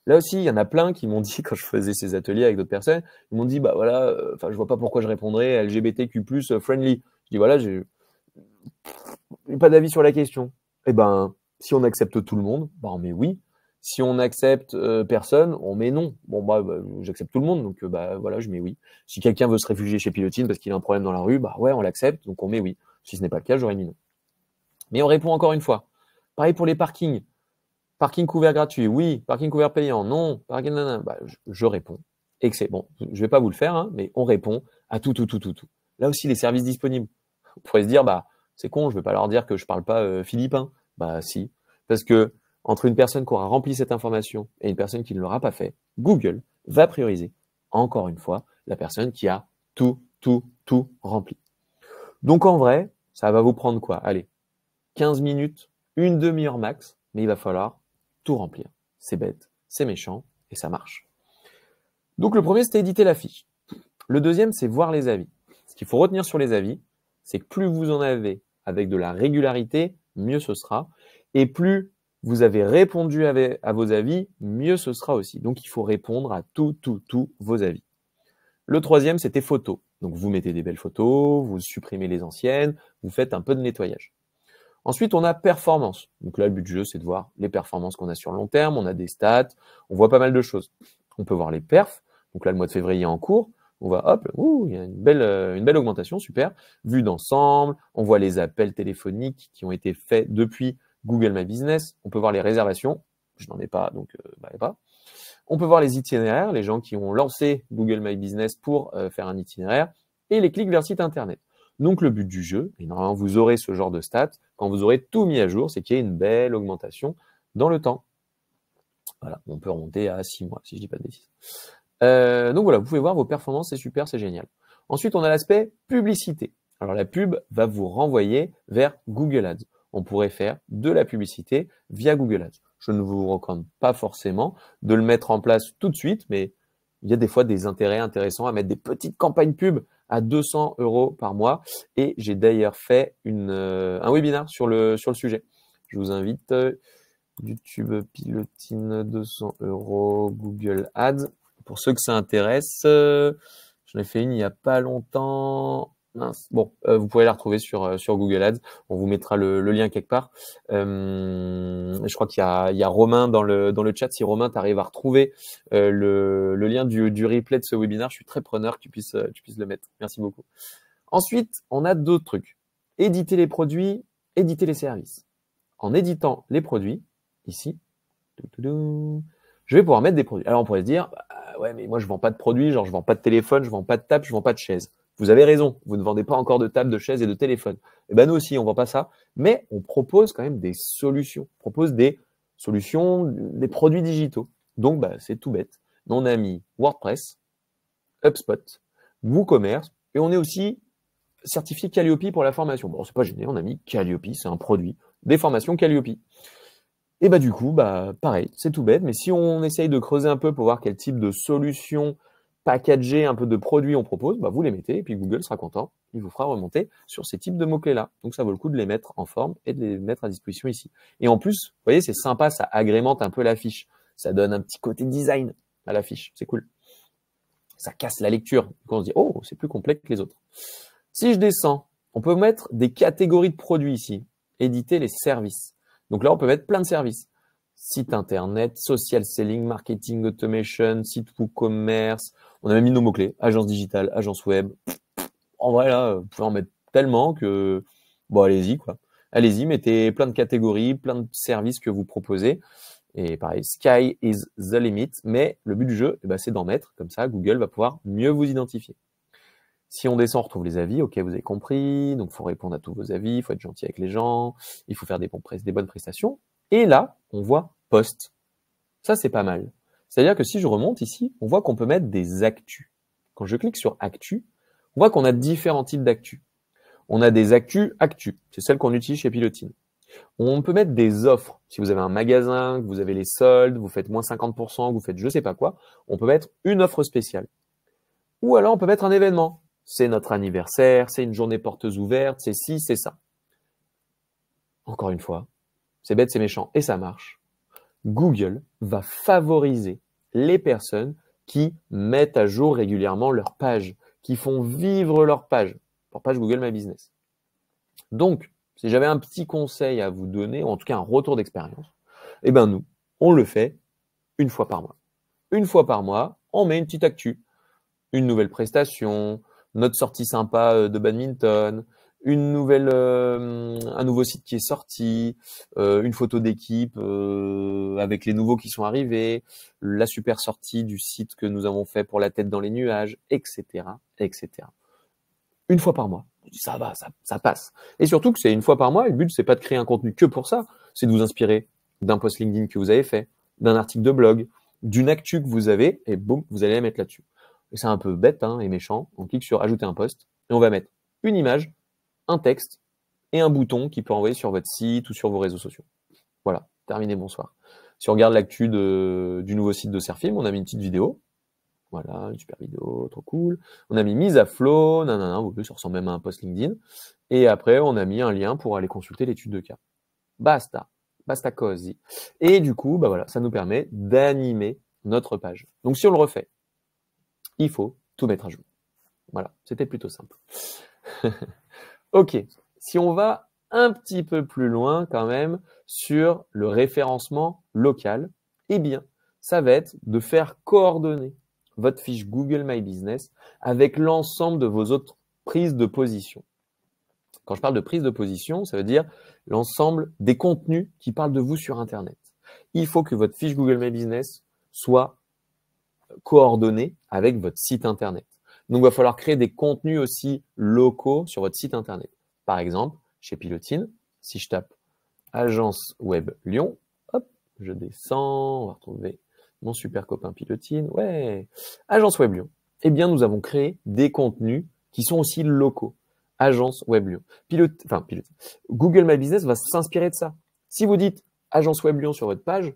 Speaker 1: Là aussi, il y en a plein qui m'ont dit, quand je faisais ces ateliers avec d'autres personnes, ils m'ont dit, bah voilà, je vois pas pourquoi je répondrais LGBTQ+ friendly. Je dis, voilà, j'ai pas d'avis sur la question. Eh ben, si on accepte tout le monde, bah on met oui. Si on accepte personne, on met non. Bon, bah j'accepte tout le monde, donc bah voilà, je mets oui. Si quelqu'un veut se réfugier chez Pilotine parce qu'il a un problème dans la rue, bah ouais, on l'accepte, donc on met oui. Si ce n'est pas le cas, j'aurais mis non. Mais on répond encore une fois. Pareil pour les parkings. Parking couvert gratuit, oui. Parking couvert payant, non. Parking nanana. Bah, je réponds. Et que c'est bon. Je vais pas vous le faire, hein, mais on répond à tout. Là aussi, les services disponibles. Vous pourrez se dire, bah c'est con, je vais pas leur dire que je parle pas philippin. Bah si, parce que entre une personne qui aura rempli cette information et une personne qui ne l'aura pas fait, Google va prioriser, encore une fois, la personne qui a tout rempli. Donc en vrai, ça va vous prendre quoi? Allez, 15 minutes, une demi-heure max, mais il va falloir tout remplir. C'est bête, c'est méchant, et ça marche. Donc le premier, c'était éditer la fiche. Le deuxième, c'est voir les avis. Ce qu'il faut retenir sur les avis, c'est que plus vous en avez avec de la régularité, mieux ce sera. Et plus vous avez répondu à vos avis, mieux ce sera aussi. Donc, il faut répondre à tous vos avis. Le troisième, c'était photos. Donc, vous mettez des belles photos, vous supprimez les anciennes, vous faites un peu de nettoyage. Ensuite, on a performance. Donc là, le but du jeu, c'est de voir les performances qu'on a sur le long terme. On a des stats, on voit pas mal de choses. On peut voir les perfs. Donc là, le mois de février est en cours. On voit, hop, il y a une belle augmentation, super. Vue d'ensemble, on voit les appels téléphoniques qui ont été faits depuis Google My Business. On peut voir les réservations. Je n'en ai pas, donc pas. On peut voir les itinéraires, les gens qui ont lancé Google My Business pour faire un itinéraire, et les clics vers le site internet. Donc le but du jeu, et normalement vous aurez ce genre de stats, quand vous aurez tout mis à jour, c'est qu'il y ait une belle augmentation dans le temps. Voilà, on peut remonter à 6 mois, si je dis pas de bêtises. Donc voilà, vous pouvez voir vos performances, c'est super, c'est génial. Ensuite, on a l'aspect publicité. Alors la pub va vous renvoyer vers Google Ads. On pourrait faire de la publicité via Google Ads. Je ne vous recommande pas forcément de le mettre en place tout de suite, mais il y a des fois des intérêts intéressants à mettre des petites campagnes pub à 200 € par mois. Et j'ai d'ailleurs fait un webinaire sur le sujet. Je vous invite, YouTube Pilotine 200 € Google Ads. Pour ceux que ça intéresse, j'en ai fait une il n'y a pas longtemps. Mince. Bon, vous pouvez la retrouver sur Google Ads. On vous mettra le lien quelque part. Je crois qu'il y a Romain dans le chat. Si Romain, tu arrives à retrouver le lien du replay de ce webinaire, je suis très preneur que tu puisses le mettre. Merci beaucoup. Ensuite, on a d'autres trucs. Éditer les produits, éditer les services. En éditant les produits, ici, je vais pouvoir mettre des produits. Alors on pourrait se dire, ouais, mais moi je vends pas de produits, genre je vends pas de téléphone, je vends pas de table, je vends pas de chaise. Vous avez raison, vous ne vendez pas encore de table, de chaise et de téléphone. Et ben nous aussi, on vend pas ça, mais on propose quand même des solutions. On propose des solutions, des produits digitaux. Donc c'est tout bête. On a mis WordPress, HubSpot, WooCommerce, et on est aussi certifié Calliope pour la formation. Bon, c'est pas gêné, on a mis Calliope, c'est un produit, des formations Calliope. Et du coup, pareil, c'est tout bête, mais si on essaye de creuser un peu pour voir quel type de solution packagée, un peu de produits on propose, vous les mettez et puis Google sera content, il vous fera remonter sur ces types de mots-clés-là. Donc ça vaut le coup de les mettre en forme et de les mettre à disposition ici. Et en plus, vous voyez, c'est sympa, ça agrémente un peu la fiche. Ça donne un petit côté design à la fiche, c'est cool. Ça casse la lecture. Donc on se dit, oh, c'est plus complet que les autres. Si je descends, on peut mettre des catégories de produits ici. Éditer les services. Donc là, on peut mettre plein de services. Site internet, social selling, marketing automation, site WooCommerce. On a même mis nos mots-clés. Agence digitale, agence web. En vrai, là, vous pouvez en mettre tellement que, allez-y, quoi. Allez-y, mettez plein de catégories, plein de services que vous proposez. Et pareil, sky is the limit. Mais le but du jeu, c'est d'en mettre. Comme ça, Google va pouvoir mieux vous identifier. Si on descend, on retrouve les avis. Ok, vous avez compris. Donc, il faut répondre à tous vos avis. Il faut être gentil avec les gens. Il faut faire des bonnes prestations. Et là, on voit post. Ça, c'est pas mal. C'est-à-dire que si je remonte ici, on voit qu'on peut mettre des actus. Quand je clique sur actu, on voit qu'on a différents types d'actus. On a des actus. C'est celle qu'on utilise chez Pilotine. On peut mettre des offres. Si vous avez un magasin, que vous avez les soldes, vous faites moins 50%, que vous faites je sais pas quoi, on peut mettre une offre spéciale. Ou alors, on peut mettre un événement. C'est notre anniversaire, c'est une journée portes ouvertes, c'est ci, c'est ça. Encore une fois, c'est bête, c'est méchant, et ça marche. Google va favoriser les personnes qui mettent à jour régulièrement leur page, qui font vivre leur page Google My Business. Donc, si j'avais un petit conseil à vous donner, ou en tout cas un retour d'expérience, nous, on le fait une fois par mois. Une fois par mois, on met une petite actu, une nouvelle prestation, notre sortie sympa de badminton, un nouveau site qui est sorti, une photo d'équipe avec les nouveaux qui sont arrivés, la super sortie du site que nous avons fait pour la tête dans les nuages, etc., etc. Une fois par mois. Ça va, ça passe. Et surtout que c'est une fois par mois, et le but, c'est pas de créer un contenu que pour ça, c'est de vous inspirer d'un post LinkedIn que vous avez fait, d'un article de blog, d'une actu que vous avez, et boum, vous allez la mettre là-dessus. Et c'est un peu bête et méchant. On clique sur ajouter un post et on va mettre une image, un texte et un bouton qui peut envoyer sur votre site ou sur vos réseaux sociaux. Voilà, terminé, bonsoir. Si on regarde l'actu du nouveau site de Serfim, on a mis une petite vidéo. Voilà, une super vidéo, trop cool. On a mis mise à flot, ça ressemble même à un post LinkedIn. Et après, on a mis un lien pour aller consulter l'étude de cas. Basta cosy. Et du coup, ça nous permet d'animer notre page. Donc si on le refait, il faut tout mettre à jour. Voilà, c'était plutôt simple. Ok, si on va un petit peu plus loin quand même sur le référencement local, ça va être de faire coordonner votre fiche Google My Business avec l'ensemble de vos autres prises de position. Quand je parle de prise de position, ça veut dire l'ensemble des contenus qui parlent de vous sur Internet. Il faut que votre fiche Google My Business soit coordonnée avec votre site Internet. Donc, il va falloir créer des contenus aussi locaux sur votre site Internet. Par exemple, chez Pilotine, si je tape Agence Web Lyon, hop, je descends, on va retrouver mon super copain Pilotine. Ouais, Agence Web Lyon. Nous avons créé des contenus qui sont aussi locaux. agence Web Lyon. Google My Business va s'inspirer de ça. Si vous dites agence Web Lyon sur votre page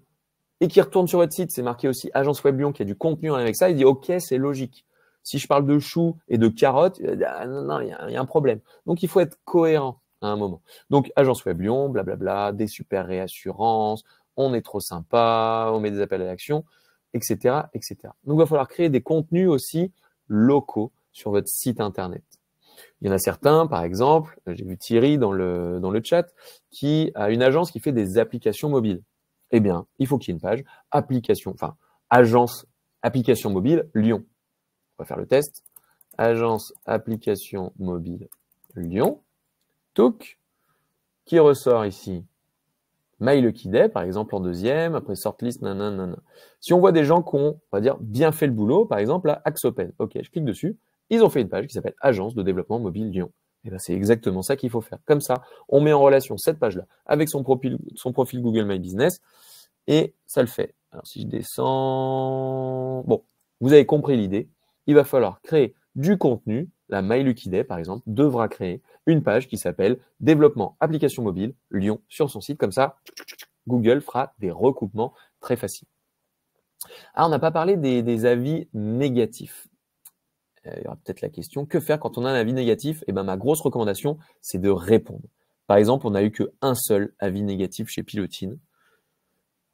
Speaker 1: et qu'il retourne sur votre site, c'est marqué aussi agence Web Lyon, qui a du contenu en lien avec ça, il dit OK, c'est logique. Si je parle de choux et de carottes, non, il y a un problème. Donc, il faut être cohérent à un moment. Donc, agence Web Lyon, blablabla, des super réassurances, on est trop sympa, on met des appels à l'action, etc., etc. Donc, il va falloir créer des contenus aussi locaux sur votre site internet. Il y en a certains, par exemple, j'ai vu Thierry dans le chat, qui a une agence qui fait des applications mobiles. Eh bien, il faut qu'il y ait une page agence application mobile Lyon. On va faire le test. Agence application mobile Lyon. Touc. Qui ressort ici? My Lucky Day, par exemple, en deuxième. Après, Sortlist, nanana. Si on voit des gens qui ont, on va dire, bien fait le boulot, par exemple, là, Axopen. OK, je clique dessus. Ils ont fait une page qui s'appelle Agence de développement mobile Lyon. Et bien, c'est exactement ça qu'il faut faire. Comme ça, on met en relation cette page-là avec son profil Google My Business et ça le fait. Alors, si je descends... Bon, vous avez compris l'idée. Il va falloir créer du contenu. La My Lucky Day, par exemple, devra créer une page qui s'appelle Développement application mobile Lyon sur son site. Comme ça, Google fera des recoupements très faciles. Alors, on n'a pas parlé des avis négatifs. Il y aura peut-être la question, que faire quand on a un avis négatif? Eh ben, ma grosse recommandation, c'est de répondre. Par exemple, on n'a eu qu'un seul avis négatif chez Pilotine.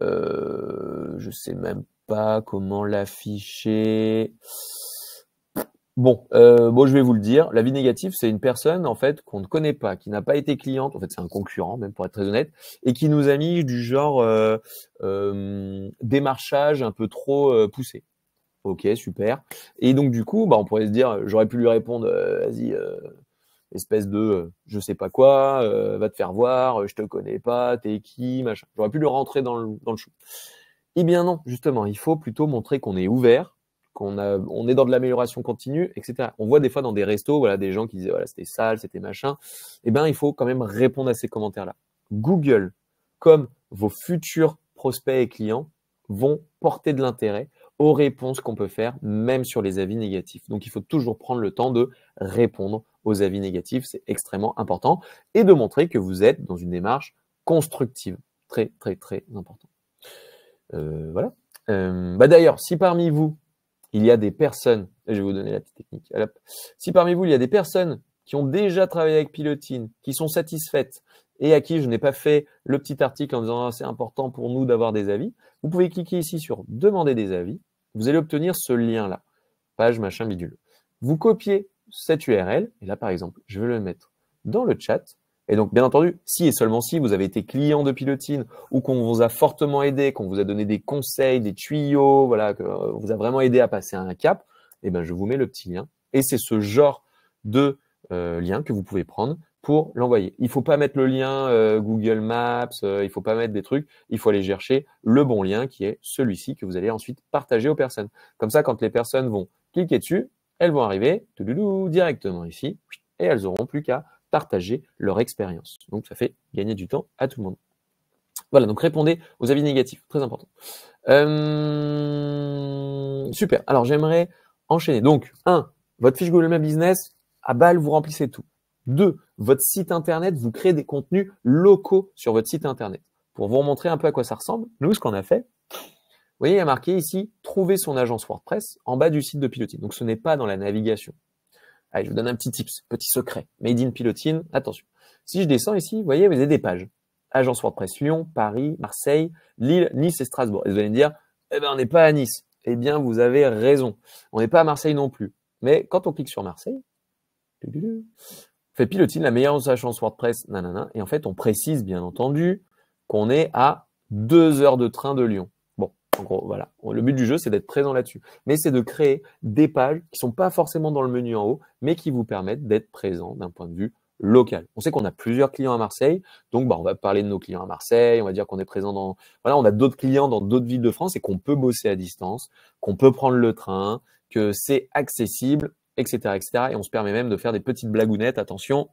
Speaker 1: Je sais même pas comment l'afficher. Bon, je vais vous le dire. L'avis négatif, c'est une personne en fait qu'on ne connaît pas, qui n'a pas été cliente. En fait, c'est un concurrent, même pour être très honnête, et qui nous a mis du genre démarchage un peu trop poussé. Ok, super. Et donc du coup, on pourrait se dire, j'aurais pu lui répondre, vas-y, espèce de je sais pas quoi, va te faire voir, je te connais pas, t'es qui, machin. J'aurais pu lui rentrer dans le chou. Eh bien non, justement, il faut plutôt montrer qu'on est ouvert, on est dans de l'amélioration continue, etc. On voit des fois dans des restos, voilà, des gens qui disaient voilà, c'était sale, c'était machin. Eh bien, il faut quand même répondre à ces commentaires-là. Google, comme vos futurs prospects et clients, vont porter de l'intérêt aux réponses qu'on peut faire, même sur les avis négatifs. Donc, il faut toujours prendre le temps de répondre aux avis négatifs. C'est extrêmement important. Et de montrer que vous êtes dans une démarche constructive. Très, très, très important. Voilà. D'ailleurs, si parmi vous, il y a des personnes, je vais vous donner la petite technique, si parmi vous, il y a des personnes qui ont déjà travaillé avec Pilotine, qui sont satisfaites et à qui je n'ai pas fait le petit article en disant c'est important pour nous d'avoir des avis, vous pouvez cliquer ici sur demander des avis. Vous allez obtenir ce lien-là, page machin bidule. Vous copiez cette URL et là, par exemple, je vais le mettre dans le chat. Et donc, bien entendu, si et seulement si vous avez été client de Pilotine ou qu'on vous a fortement aidé, qu'on vous a donné des conseils, des tuyaux, voilà, qu'on vous a vraiment aidé à passer un cap, eh ben, je vous mets le petit lien. Et c'est ce genre de lien que vous pouvez prendre pour l'envoyer. Il ne faut pas mettre le lien Google Maps, il ne faut pas mettre des trucs, il faut aller chercher le bon lien qui est celui-ci que vous allez ensuite partager aux personnes. Comme ça, quand les personnes vont cliquer dessus, elles vont arriver directement ici et elles n'auront plus qu'à partager leur expérience. Donc, ça fait gagner du temps à tout le monde. Voilà, donc répondez aux avis négatifs, très important. Super, alors j'aimerais enchaîner. Donc, 1, votre fiche Google My Business, à balle, vous remplissez tout. 2, votre site internet, vous créez des contenus locaux sur votre site internet. Pour vous montrer un peu à quoi ça ressemble, nous, ce qu'on a fait, vous voyez, il y a marqué ici, trouver son agence WordPress en bas du site de Pilotine. Donc, ce n'est pas dans la navigation. Allez, je vous donne un petit tips, petit secret. Made in Pilotine, attention. Si je descends ici, vous voyez, vous avez des pages. Agence WordPress Lyon, Paris, Marseille, Lille, Nice et Strasbourg. Et vous allez me dire, eh ben, on n'est pas à Nice. Eh bien, vous avez raison. On n'est pas à Marseille non plus. Mais quand on clique sur Marseille, on fait Pilotine, la meilleure agence WordPress, nanana. Et en fait, on précise, bien entendu, qu'on est à 2 heures de train de Lyon. Bon, en gros, voilà. Le but du jeu, c'est d'être présent là-dessus. Mais c'est de créer des pages qui sont pas forcément dans le menu en haut, mais qui vous permettent d'être présent d'un point de vue local. On sait qu'on a plusieurs clients à Marseille, donc on va parler de nos clients à Marseille, on va dire qu'on est présent dans... Voilà, on a d'autres clients dans d'autres villes de France et qu'on peut bosser à distance, qu'on peut prendre le train, que c'est accessible, etc., etc. Et on se permet même de faire des petites blagounettes. Attention,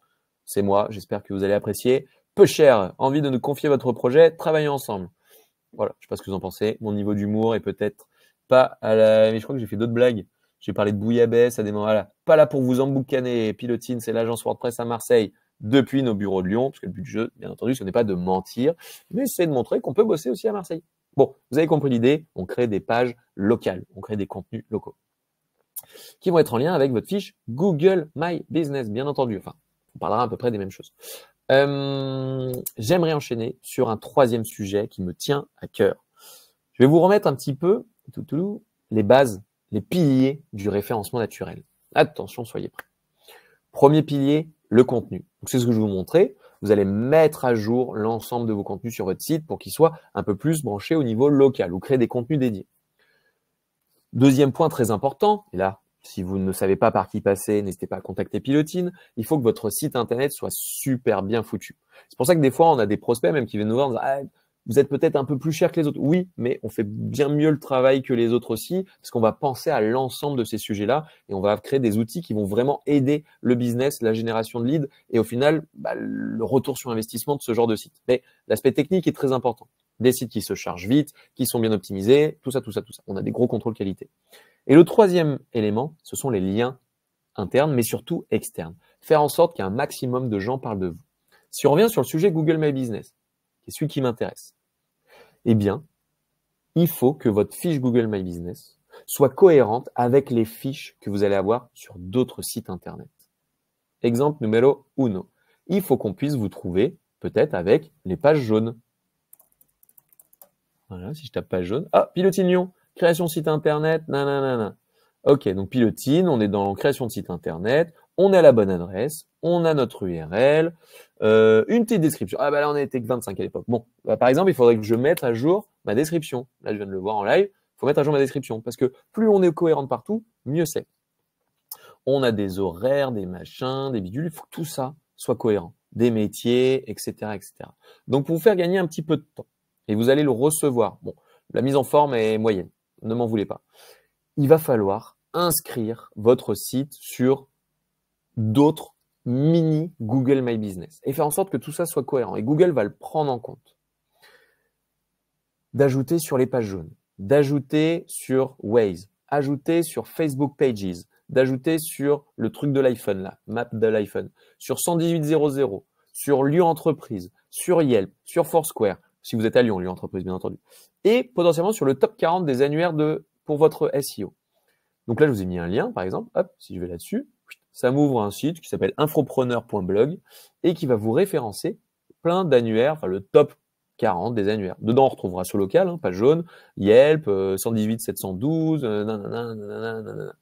Speaker 1: c'est moi, j'espère que vous allez apprécier. Peu cher, envie de nous confier votre projet, travailler ensemble. Voilà, je sais pas ce que vous en pensez. Mon niveau d'humour est peut-être pas à la... Mais je crois que j'ai fait d'autres blagues J'ai parlé de bouillabaisse à des moments. Voilà. Pas là pour vous emboucaner. Pilotine, c'est l'agence WordPress à Marseille depuis nos bureaux de Lyon, parce que le but du jeu, bien entendu, ce n'est pas de mentir, mais c'est de montrer qu'on peut bosser aussi à Marseille. Bon, vous avez compris l'idée, on crée des pages locales, on crée des contenus locaux qui vont être en lien avec votre fiche Google My Business, bien entendu. Enfin, on parlera à peu près des mêmes choses. J'aimerais enchaîner sur un troisième sujet qui me tient à cœur. Je vais vous remettre un petit peu les bases, les piliers du référencement naturel. Attention, soyez prêts. Premier pilier, le contenu. Donc, c'est ce que je vais vous montrer. Vous allez mettre à jour l'ensemble de vos contenus sur votre site pour qu'ils soient un peu plus branchés au niveau local ou créer des contenus dédiés. Deuxième point très important, et là, si vous ne savez pas par qui passer, n'hésitez pas à contacter Pilotine. Il faut que votre site internet soit super bien foutu. C'est pour ça que des fois, on a des prospects même qui viennent nous voir en disant « Ah, vous êtes peut-être un peu plus cher que les autres. » Oui, mais on fait bien mieux le travail que les autres aussi, parce qu'on va penser à l'ensemble de ces sujets-là et on va créer des outils qui vont vraiment aider le business, la génération de leads et au final, le retour sur investissement de ce genre de site. Mais l'aspect technique est très important. Des sites qui se chargent vite, qui sont bien optimisés, tout ça. On a des gros contrôles qualité. Et le troisième élément, ce sont les liens internes, mais surtout externes. Faire en sorte qu'un maximum de gens parlent de vous. Si on revient sur le sujet Google My Business, qui est celui qui m'intéresse, eh bien, il faut que votre fiche Google My Business soit cohérente avec les fiches que vous allez avoir sur d'autres sites internet. Exemple numéro 1. Il faut qu'on puisse vous trouver peut-être avec les pages jaunes. Voilà, si je tape page jaune. Ah, Pilotine Lyon, création de site internet, nanana. Ok, donc Pilotine, on est dans création de site internet, on est à la bonne adresse, on a notre URL, une petite description. Ah bah là, on n'était que 25 à l'époque. Bon, bah, par exemple, il faudrait que je mette à jour ma description. Là, je viens de le voir en live, il faut mettre à jour ma description parce que plus on est cohérent de partout, mieux c'est. On a des horaires, des machins, des bidules, il faut que tout ça soit cohérent. Des métiers, etc., etc. Donc, pour vous faire gagner un petit peu de temps, et vous allez le recevoir. Bon, la mise en forme est moyenne, ne m'en voulez pas. Il va falloir inscrire votre site sur d'autres mini Google My Business et faire en sorte que tout ça soit cohérent. Et Google va le prendre en compte. D'ajouter sur les pages jaunes, d'ajouter sur Waze, ajouter sur Facebook Pages, d'ajouter sur le truc de l'iPhone là, map de l'iPhone, sur 11800, sur Lyon Entreprise, sur Yelp, sur Foursquare, si vous êtes à Lyon, Lyon Entreprise bien entendu, et potentiellement sur le top 40 des annuaires pour votre SEO. Donc là, je vous ai mis un lien, par exemple. Hop, si je vais là-dessus, ça m'ouvre un site qui s'appelle infopreneur.blog et qui va vous référencer plein d'annuaires, enfin le top 40 des annuaires. Dedans, on retrouvera ce local, hein, page jaune, Yelp, 118 712, nanana.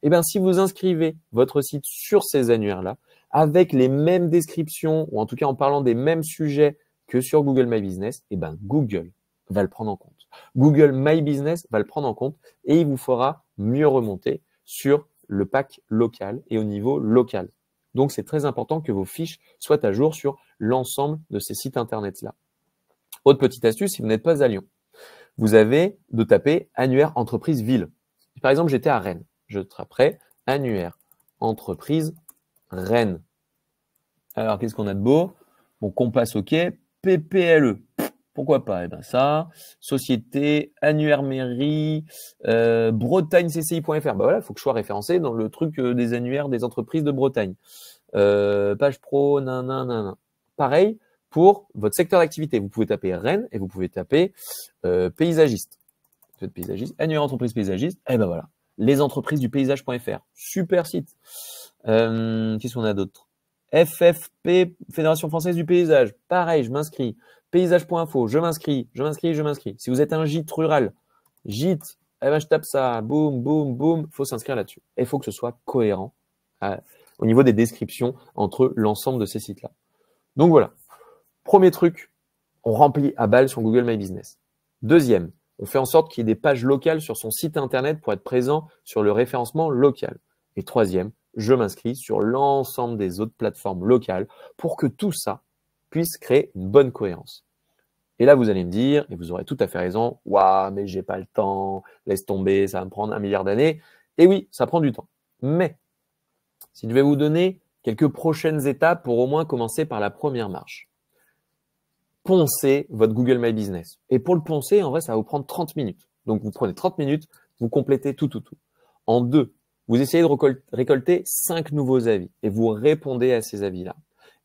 Speaker 1: Et bien, si vous inscrivez votre site sur ces annuaires-là, avec les mêmes descriptions, ou en tout cas en parlant des mêmes sujets que sur Google My Business, et ben Google va le prendre en compte. Google My Business va le prendre en compte et il vous fera mieux remonter sur le pack local et au niveau local. Donc, c'est très important que vos fiches soient à jour sur l'ensemble de ces sites internet-là. Autre petite astuce, si vous n'êtes pas à Lyon, vous avez de taper annuaire entreprise ville. Par exemple, j'étais à Rennes. Je taperai annuaire entreprise Rennes. Alors, qu'est-ce qu'on a de beau? Bon, Compass, OK. PPLE. Pourquoi pas? Eh ben ça, société, annuaire mairie, bretagneCCI.fr. Ben voilà, il faut que je sois référencé dans le truc des annuaires des entreprises de Bretagne. Page pro, nanana. Pareil pour votre secteur d'activité. Vous pouvez taper Rennes et vous pouvez taper paysagiste. Vous êtes paysagiste, annuaire entreprise paysagiste. Eh ben voilà, les entreprises du paysage.fr. Super site. Qu'est-ce qu'on a d'autre? FFP, Fédération Française du Paysage. Pareil, je m'inscris. Paysage.info, je m'inscris. Si vous êtes un gîte rural, gîte, eh ben je tape ça, boum, boum, boum, il faut s'inscrire là-dessus. Et il faut que ce soit cohérent au niveau des descriptions entre l'ensemble de ces sites-là. Donc voilà, premier truc, on remplit à balle sur Google My Business. Deuxième, on fait en sorte qu'il y ait des pages locales sur son site internet pour être présent sur le référencement local. Et troisième, je m'inscris sur l'ensemble des autres plateformes locales pour que tout ça puisse créer une bonne cohérence. Et là, vous allez me dire, et vous aurez tout à fait raison, « Waouh, mais j'ai pas le temps, laisse tomber, ça va me prendre 1 milliard d'années. » Et oui, ça prend du temps. Mais, si je vais vous donner quelques prochaines étapes pour au moins commencer par la première marche. Poncez votre Google My Business. Et pour le poncer, en vrai, ça va vous prendre 30 minutes. Donc, vous prenez 30 minutes, vous complétez tout. En 2, vous essayez de récolter 5 nouveaux avis et vous répondez à ces avis-là.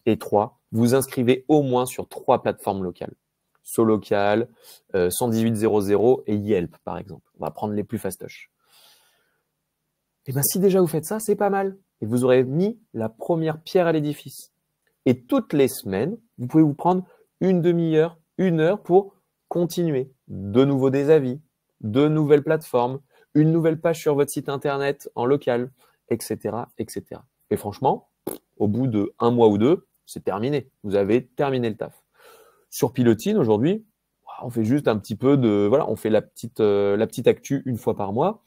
Speaker 1: Et 3, vous inscrivez au moins sur 3 plateformes locales. SoLocal, 11800 et Yelp, par exemple. On va prendre les plus fastoches. Et bien, si déjà vous faites ça, c'est pas mal. Et vous aurez mis la première pierre à l'édifice. Et toutes les semaines, vous pouvez vous prendre une demi-heure, 1 heure pour continuer. De nouveau des avis, de nouvelles plateformes, une nouvelle page sur votre site internet en local, etc., etc. Et franchement, au bout de 1 mois ou 2, c'est terminé. Vous avez terminé le taf. Sur Pilotine, aujourd'hui, on fait juste un petit peu de, voilà, on fait la petite actu 1 fois par mois,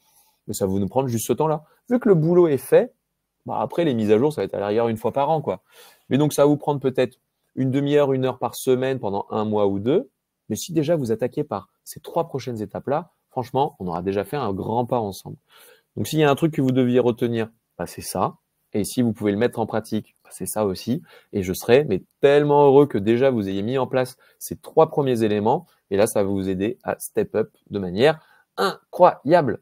Speaker 1: mais ça va nous prendre juste ce temps-là. Vu que le boulot est fait, après les mises à jour, ça va être à la rigueur 1 fois par an, quoi. Mais donc ça va vous prendre peut-être une demi-heure, 1 heure par semaine pendant 1 mois ou 2. Mais si déjà vous attaquez par ces 3 prochaines étapes-là, franchement, on aura déjà fait un grand pas ensemble. Donc s'il y a un truc que vous deviez retenir, c'est ça. Et si vous pouvez le mettre en pratique, c'est ça aussi. Et je serai tellement heureux que déjà vous ayez mis en place ces 3 premiers éléments. Et là, ça va vous aider à step up de manière incroyable.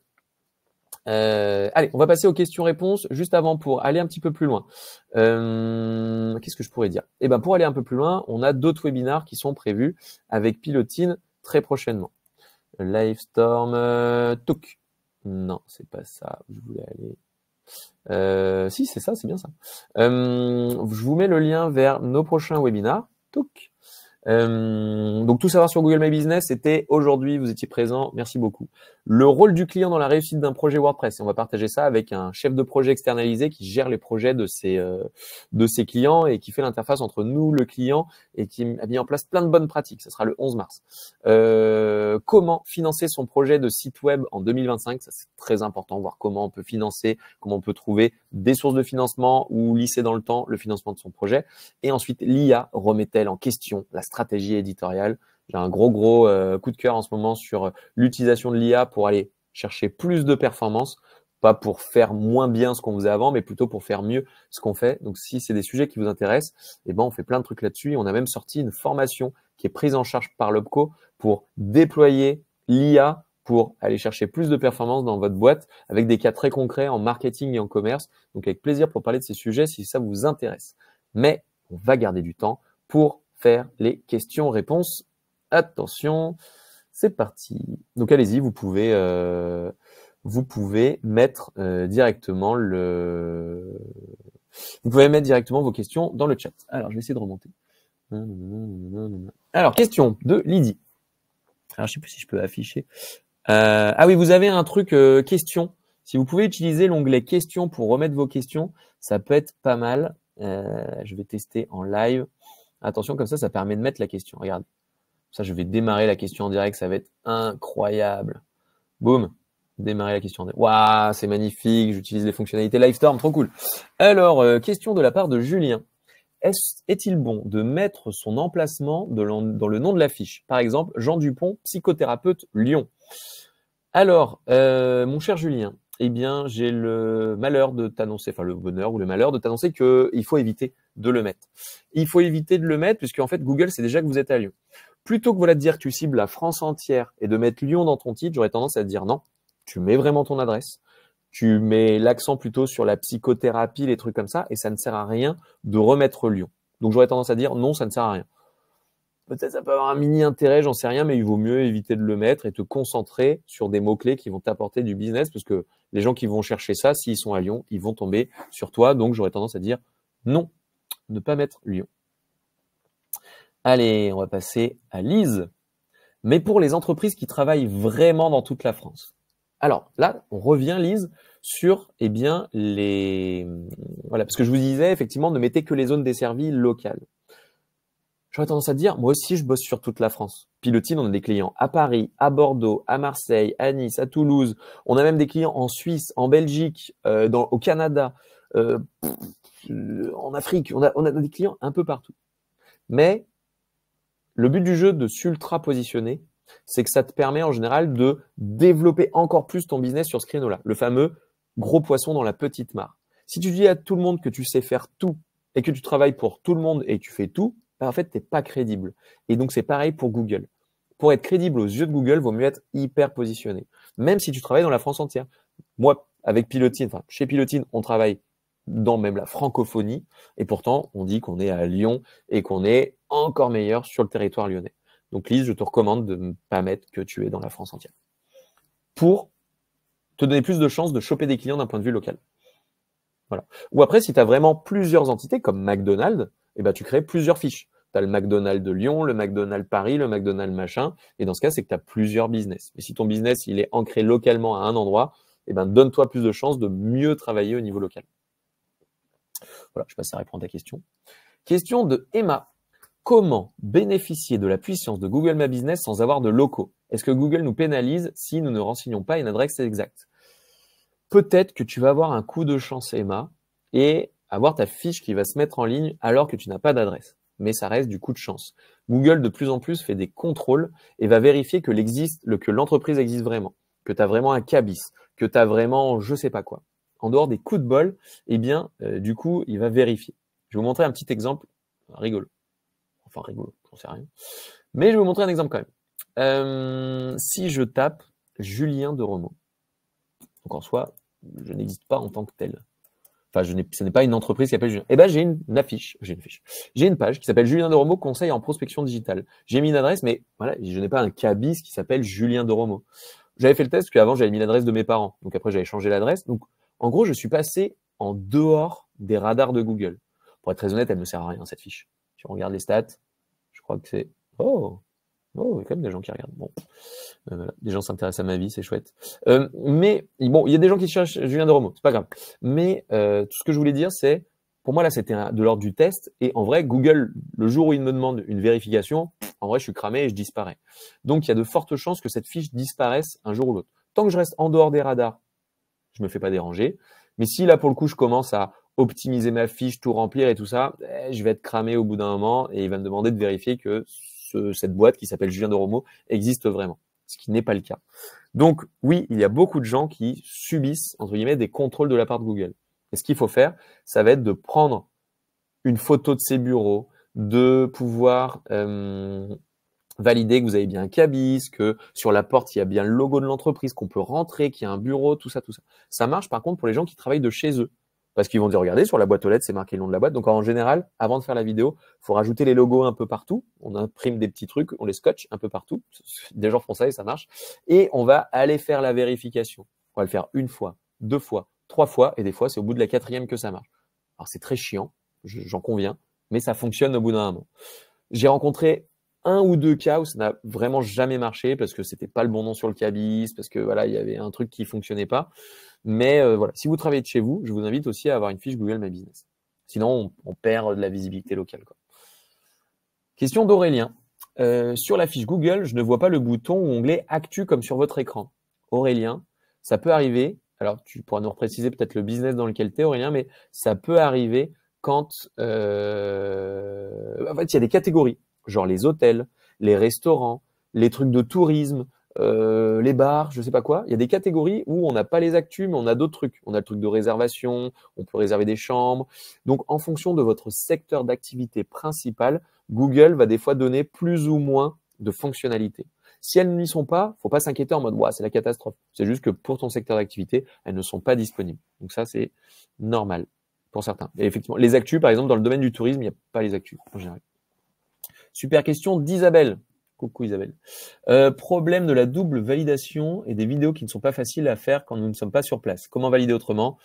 Speaker 1: Allez, on va passer aux questions-réponses juste avant pour aller un petit peu plus loin. Qu'est-ce que je pourrais dire? Eh ben, pour aller un peu plus loin, on a d'autres webinars qui sont prévus avec Pilotine très prochainement. Livestorm Took. Non, c'est pas ça où je voulais aller. Si, c'est ça, c'est bien ça. Je vous mets le lien vers nos prochains webinars. Took. Donc tout savoir sur Google My Business, c'était aujourd'hui, vous étiez présent, merci beaucoup. Le rôle du client dans la réussite d'un projet WordPress, et on va partager ça avec un chef de projet externalisé qui gère les projets de ses clients et qui fait l'interface entre nous, le client, et qui a mis en place plein de bonnes pratiques. Ça sera le 11 mars. Comment financer son projet de site web en 2025, ça c'est très important, voir comment on peut financer, comment on peut trouver des sources de financement ou lisser dans le temps le financement de son projet. Et ensuite, l'IA remet-elle en question la stratégie éditoriale? J'ai un gros coup de cœur en ce moment sur l'utilisation de l'IA pour aller chercher plus de performance, pas pour faire moins bien ce qu'on faisait avant, mais plutôt pour faire mieux ce qu'on fait. Donc, si c'est des sujets qui vous intéressent, on fait plein de trucs là-dessus. On a même sorti une formation qui est prise en charge par l'Opco pour déployer l'IA pour aller chercher plus de performance dans votre boîte avec des cas très concrets en marketing et en commerce. Donc, avec plaisir pour parler de ces sujets si ça vous intéresse. Mais on va garder du temps pour faire les questions-réponses. Attention, c'est parti. Donc allez-y, vous pouvez mettre directement vos questions dans le chat. Alors, je vais essayer de remonter. Alors, question de Lydie. Alors, je sais plus si je peux afficher. Ah oui, vous avez un truc questions. Si vous pouvez utiliser l'onglet questions pour remettre vos questions, ça peut être pas mal. Je vais tester en live. Attention, comme ça permet de mettre la question. Regarde. Ça, je vais démarrer la question en direct. Ça va être incroyable. Boum. Démarrer la question en direct. Waouh, c'est magnifique. J'utilise les fonctionnalités Livestorm. Trop cool. Alors, question de la part de Julien. Est-il bon de mettre son emplacement dans le nom de la fiche? Par exemple, Jean Dupont, psychothérapeute Lyon. Alors, mon cher Julien, j'ai le malheur de t'annoncer, enfin le bonheur ou le malheur de t'annoncer qu'il faut éviter de le mettre. Il faut éviter de le mettre puisque en fait, Google sait déjà que vous êtes à Lyon. Plutôt que de dire que tu cibles la France entière et de mettre Lyon dans ton titre, j'aurais tendance à te dire non, tu mets vraiment ton adresse, tu mets l'accent plutôt sur la psychothérapie, les trucs comme ça, et ça ne sert à rien de remettre Lyon. Donc j'aurais tendance à dire non, ça ne sert à rien. Peut-être ça peut avoir un mini intérêt, j'en sais rien, mais il vaut mieux éviter de le mettre et te concentrer sur des mots-clés qui vont t'apporter du business, parce que les gens qui vont chercher ça, s'ils sont à Lyon, ils vont tomber sur toi. Donc j'aurais tendance à dire non, ne pas mettre Lyon. Allez, on va passer à Lise. Mais pour les entreprises qui travaillent vraiment dans toute la France. Alors là, on revient, Lise, sur parce que je vous disais, effectivement, ne mettez que les zones desservies locales. J'aurais tendance à dire, moi aussi, je bosse sur toute la France. Pilotine, on a des clients à Paris, à Bordeaux, à Marseille, à Nice, à Toulouse. On a même des clients en Suisse, en Belgique, au Canada, en Afrique. On a des clients un peu partout. Mais le but du jeu de s'ultra positionner, c'est que ça te permet en général de développer encore plus ton business sur ce créneau-là. Le fameux gros poisson dans la petite mare. Si tu dis à tout le monde que tu sais faire tout et que tu travailles pour tout le monde et que tu fais tout, en fait, tu n'es pas crédible. Et donc, c'est pareil pour Google. Pour être crédible aux yeux de Google, il vaut mieux être hyper positionné. Même si tu travailles dans la France entière. Moi, avec Pilotine, enfin, chez Pilotine, on travaille dans même la francophonie, et pourtant, on dit qu'on est à Lyon et qu'on est encore meilleur sur le territoire lyonnais. Donc, Lise, je te recommande de ne pas mettre que tu es dans la France entière. Pour te donner plus de chances de choper des clients d'un point de vue local. Voilà. Ou après, si tu as vraiment plusieurs entités, comme McDonald's, eh ben, tu crées plusieurs fiches. Tu as le McDonald's de Lyon, le McDonald's Paris, le McDonald's machin. Et dans ce cas, c'est que tu as plusieurs business. Mais si ton business, il est ancré localement à un endroit, eh ben, donne-toi plus de chances de mieux travailler au niveau local. Voilà, je sais pas si ça répond à ta question. Question de Emma. Comment bénéficier de la puissance de Google My Business sans avoir de locaux? Est-ce que Google nous pénalise si nous ne renseignons pas une adresse exacte? Peut-être que tu vas avoir un coup de chance, Emma, et avoir ta fiche qui va se mettre en ligne alors que tu n'as pas d'adresse. Mais ça reste du coup de chance. Google, de plus en plus, fait des contrôles et va vérifier que l'entreprise existe vraiment, que tu as vraiment un cabis, que tu as vraiment je sais pas quoi. En dehors des coups de bol, eh bien, du coup, il va vérifier. Je vais vous montrer un petit exemple rigolo. Enfin, rigolo, j'en sais rien. Mais je vais vous montrer un exemple quand même. Si je tape Julien de Romaux, donc en soi, je n'existe pas en tant que tel. Enfin, ce n'est pas une entreprise qui s'appelle Julien. Eh ben, j'ai une page qui s'appelle Julien de Romaux, conseil en prospection digitale. J'ai mis une adresse, mais voilà, je n'ai pas un cabis qui s'appelle Julien de Romaux. J'avais fait le test, parce qu'avant, j'avais mis l'adresse de mes parents. Donc après, j'avais changé l'adresse. Donc, en gros, je suis passé en dehors des radars de Google. Pour être très honnête, elle ne me sert à rien, cette fiche. Si on regarde les stats, je crois que c'est... Oh, il y a quand même des gens qui regardent. Bon, voilà. Des gens s'intéressent à ma vie, c'est chouette. Mais bon, il y a des gens qui cherchent Julien de Romaux, c'est pas grave. Mais tout ce que je voulais dire, c'est, pour moi là, c'était de l'ordre du test. Et en vrai, Google, le jour où il me demande une vérification, en vrai, je suis cramé et je disparais. Donc, il y a de fortes chances que cette fiche disparaisse un jour ou l'autre. Tant que je reste en dehors des radars, je me fais pas déranger. Mais si là, pour le coup, je commence à optimiser ma fiche, tout remplir et tout ça, je vais être cramé au bout d'un moment et il va me demander de vérifier que cette boîte qui s'appelle Julien de Romaux existe vraiment, ce qui n'est pas le cas. Donc oui, il y a beaucoup de gens qui subissent, entre guillemets, des contrôles de la part de Google. Et ce qu'il faut faire, ça va être de prendre une photo de ses bureaux, de pouvoir valider que vous avez bien un cabis, que sur la porte, il y a bien le logo de l'entreprise, qu'on peut rentrer, qu'il y a un bureau, tout ça, tout ça. Ça marche par contre pour les gens qui travaillent de chez eux. Parce qu'ils vont dire, regardez, sur la boîte aux lettres, c'est marqué le nom de la boîte. Donc, en général, avant de faire la vidéo, il faut rajouter les logos un peu partout. On imprime des petits trucs, on les scotche un peu partout. Des gens font ça et ça marche. Et on va aller faire la vérification. On va le faire une fois, deux fois, trois fois. Et des fois, c'est au bout de la quatrième que ça marche. Alors, c'est très chiant, j'en conviens, mais ça fonctionne au bout d'un moment. J'ai rencontré un ou deux cas où ça n'a vraiment jamais marché parce que c'était pas le bon nom sur le cabis, parce que voilà, il y avait un truc qui fonctionnait pas. Mais voilà, si vous travaillez de chez vous, je vous invite aussi à avoir une fiche Google My Business. Sinon, on perd de la visibilité locale, quoi. Question d'Aurélien. Sur la fiche Google, je ne vois pas le bouton ou onglet Actu comme sur votre écran. Aurélien, ça peut arriver. Alors, tu pourras nous repréciser peut-être le business dans lequel tu es, Aurélien, mais ça peut arriver quand en fait, il y a des catégories, genre les hôtels, les restaurants, les trucs de tourisme, les bars, je sais pas quoi. Il y a des catégories où on n'a pas les actus, mais on a d'autres trucs. On a le truc de réservation, on peut réserver des chambres. Donc, en fonction de votre secteur d'activité principal, Google va des fois donner plus ou moins de fonctionnalités. Si elles n'y sont pas, faut pas s'inquiéter en mode ouais, c'est la catastrophe. C'est juste que pour ton secteur d'activité, elles ne sont pas disponibles. Donc ça, c'est normal pour certains. Et effectivement, les actus, par exemple, dans le domaine du tourisme, il n'y a pas les actus en général. Super question d'Isabelle. Coucou Isabelle. Problème de la double validation et des vidéos qui ne sont pas faciles à faire quand nous ne sommes pas sur place. Comment valider autrement?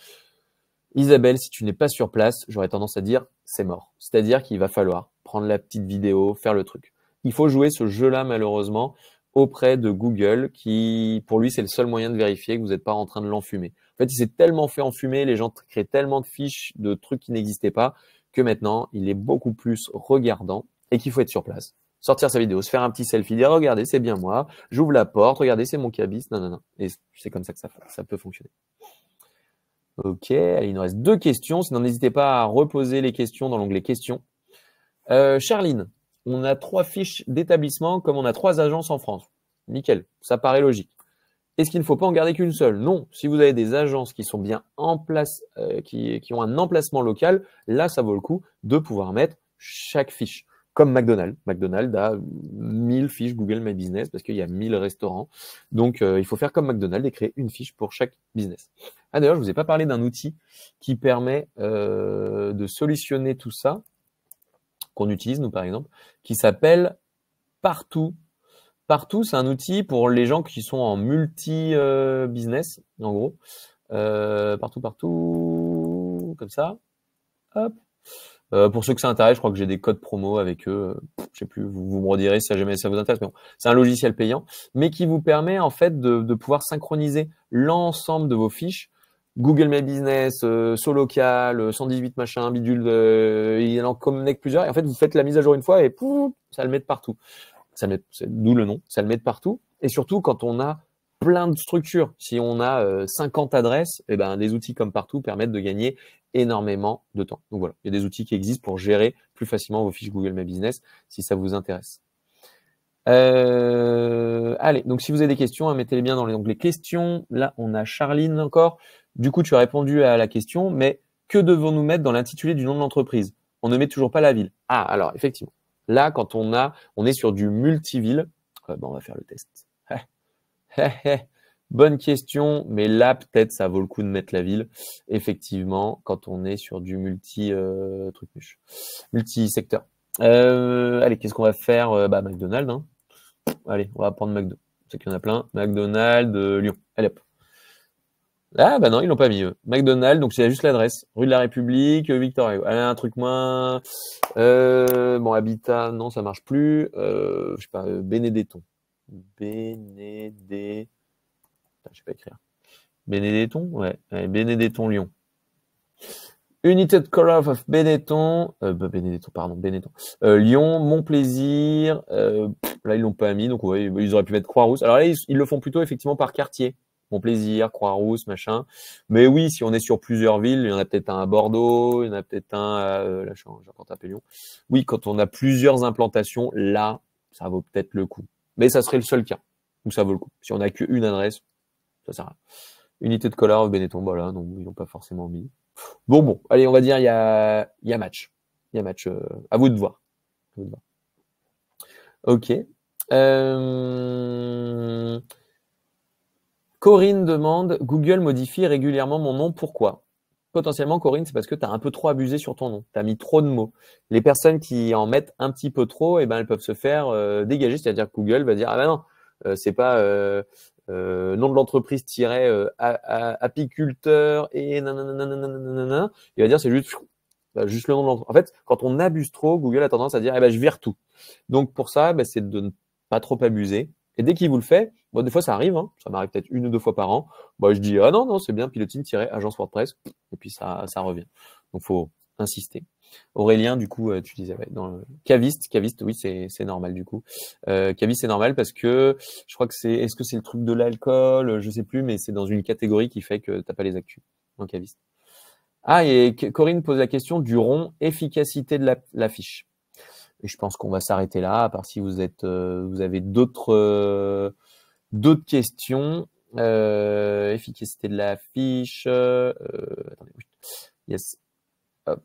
Speaker 1: Isabelle, si tu n'es pas sur place, j'aurais tendance à dire c'est mort. C'est-à-dire qu'il va falloir prendre la petite vidéo, faire le truc. Il faut jouer ce jeu-là malheureusement auprès de Google qui, pour lui, c'est le seul moyen de vérifier que vous n'êtes pas en train de l'enfumer. En fait, il s'est tellement fait enfumer, les gens créent tellement de fiches de trucs qui n'existaient pas que maintenant, il est beaucoup plus regardant et qu'il faut être sur place. Sortir sa vidéo, se faire un petit selfie, dire regardez, c'est bien moi, j'ouvre la porte, regardez, c'est mon cabis. Non. Et c'est comme ça que ça peut fonctionner. Ok, allez, il nous reste 2 questions. Sinon, n'hésitez pas à reposer les questions dans l'onglet questions. Charline, on a 3 fiches d'établissement comme on a 3 agences en France. Nickel, ça paraît logique. Est-ce qu'il ne faut pas en garder qu'une seule? Non. Si vous avez des agences qui sont bien en place, qui ont un emplacement local, là, ça vaut le coup de pouvoir mettre chaque fiche. comme McDonald's. McDonald's a 1000 fiches Google My Business parce qu'il y a 1000 restaurants. Donc, il faut faire comme McDonald's et créer une fiche pour chaque business. Ah, d'ailleurs, je vous ai pas parlé d'un outil qui permet de solutionner tout ça, qu'on utilise, nous, par exemple, qui s'appelle Partout. Partout, c'est un outil pour les gens qui sont en multi-business, en gros. Partout, comme ça. Hop. Pour ceux que ça intéresse, je crois que j'ai des codes promo avec eux. Je sais plus, vous me redirez si jamais ça vous intéresse. Mais bon, c'est un logiciel payant, mais qui vous permet en fait de pouvoir synchroniser l'ensemble de vos fiches. Google My Business, Solocal, 118 machin, bidule, il en connecte plusieurs. Et en fait, vous faites la mise à jour une fois et pouf, ça le met de partout. D'où le nom, ça le met de partout. Et surtout, quand on a plein de structures, si on a 50 adresses, eh ben, des outils comme Partout permettent de gagner énormément de temps. Donc voilà, il y a des outils qui existent pour gérer plus facilement vos fiches Google My Business, si ça vous intéresse. Allez, donc si vous avez des questions, mettez-les bien dans l'onglet questions. Là, on a Charline encore. Du coup, tu as répondu à la question, mais que devons-nous mettre dans l'intitulé du nom de l'entreprise? On ne met toujours pas la ville. Ah, alors, effectivement. Là, quand on est sur du multiville, on va faire le test. Bonne question, mais là, peut-être, ça vaut le coup de mettre la ville. Effectivement, quand on est sur du multi-secteur. Allez, qu'est-ce qu'on va faire? McDonald's, hein. Allez, on va prendre McDo. Je sais qu'il y en a plein. McDonald's, Lyon. Allez, hop. Ah, non, ils l'ont pas mis, eux. McDonald's, donc c'est juste l'adresse. Rue de la République, Victoria. Allez, un truc moins... Habitat, non, ça marche plus. Je sais pas, Benedetton. Je sais pas écrire. Benedetton, ouais. Allez, Benedetton, Lyon. United Color of Benetton. Benetton. Lyon, Mon Plaisir. Là, ils l'ont pas mis, donc ouais, ils auraient pu mettre Croix-Rousse. Alors là, ils le font plutôt effectivement par quartier. Mon Plaisir, Croix-Rousse, machin. Mais oui, si on est sur plusieurs villes, il y en a peut-être un à Bordeaux, il y en a peut-être un là, j'ai encore tapé Lyon. Oui, quand on a plusieurs implantations, là, ça vaut peut-être le coup. Mais ça serait le seul cas où ça vaut le coup. Si on n'a qu'une adresse, ça sert à rien. Unité de Color of Benetton, voilà, donc ils l'ont pas forcément mis. Bon, allez, on va dire il y a match. Il y a match. À vous de voir. Ok. Corinne demande, Google modifie régulièrement mon nom, pourquoi? Potentiellement, Corinne, c'est parce que tu as un peu trop abusé sur ton nom. Tu as mis trop de mots. Les personnes qui en mettent un petit peu trop, elles peuvent se faire dégager. C'est-à-dire que Google va dire, non, c'est pas nom de l'entreprise apiculteur et nanana. Il va dire, c'est juste le nom de l'entreprise. En fait, quand on abuse trop, Google a tendance à dire, je vire tout. Donc, pour ça, c'est de ne pas trop abuser. Et dès qu'il vous le fait, des fois ça arrive, hein, ça m'arrive peut-être 1 ou 2 fois par an, je dis non, c'est bien, pilotine-agence WordPress, et puis ça revient. Donc faut insister. Aurélien, du coup, tu disais dans le caviste, oui, c'est normal du coup. Caviste, c'est normal parce que je crois que est-ce que c'est le truc de l'alcool, je sais plus, mais c'est dans une catégorie qui fait que t'as pas les actus en caviste. Ah, et Corinne pose la question du rond efficacité de la fiche. Et je pense qu'on va s'arrêter là, à part si vous avez d'autres questions. Efficacité de la fiche. Attendez, oui. Yes. Hop.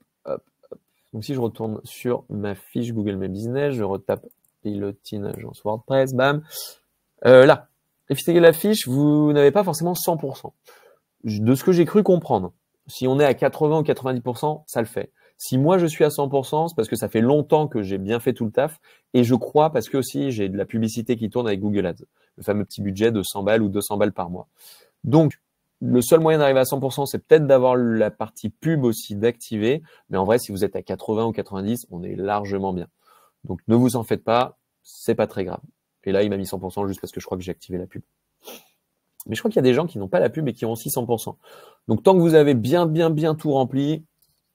Speaker 1: Donc si je retourne sur ma fiche Google My Business, je retape pilotine agence WordPress, bam. Là, efficacité de la fiche, vous n'avez pas forcément 100%. De ce que j'ai cru comprendre, si on est à 80 ou 90%, ça le fait. Si moi je suis à 100%, c'est parce que ça fait longtemps que j'ai bien fait tout le taf et je crois parce que aussi j'ai de la publicité qui tourne avec Google Ads, le fameux petit budget de 100 balles ou 200 balles par mois. Donc, le seul moyen d'arriver à 100%, c'est peut-être d'avoir la partie pub aussi d'activer, mais en vrai, si vous êtes à 80 ou 90, on est largement bien. Donc, ne vous en faites pas, c'est pas très grave. Et là, il m'a mis 100% juste parce que je crois que j'ai activé la pub. Mais je crois qu'il y a des gens qui n'ont pas la pub et qui ont aussi 100%. Donc, tant que vous avez bien tout rempli,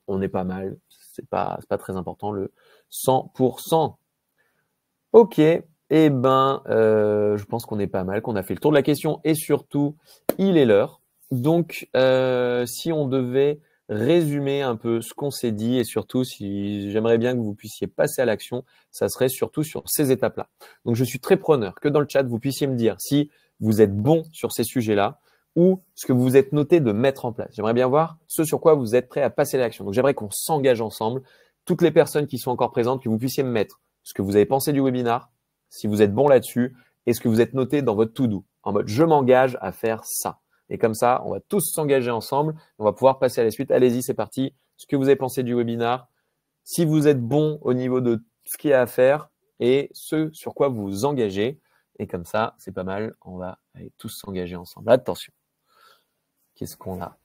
Speaker 1: on est pas mal. C'est pas très important, le 100%. Ok. Je pense qu'on est pas mal, qu'on a fait le tour de la question et surtout, il est l'heure. Donc, si on devait résumer un peu ce qu'on s'est dit et surtout, si j'aimerais bien que vous puissiez passer à l'action, ça serait surtout sur ces étapes-là. Donc, je suis très preneur que dans le chat, vous puissiez me dire si vous êtes bon sur ces sujets-là ou ce que vous vous êtes noté de mettre en place. J'aimerais bien voir ce sur quoi vous êtes prêt à passer à l'action. Donc, j'aimerais qu'on s'engage ensemble. toutes les personnes qui sont encore présentes, que vous puissiez me mettre ce que vous avez pensé du webinar, si vous êtes bon là-dessus, et ce que vous êtes noté dans votre to-do, en mode je m'engage à faire ça. Et comme ça, on va tous s'engager ensemble, on va pouvoir passer à la suite. Allez-y, c'est parti. Ce que vous avez pensé du webinar, si vous êtes bon au niveau de ce qu'il y a à faire et ce sur quoi vous vous engagez. Et comme ça, c'est pas mal. On va aller tous s'engager ensemble. Attention. Qu'est-ce qu'on a?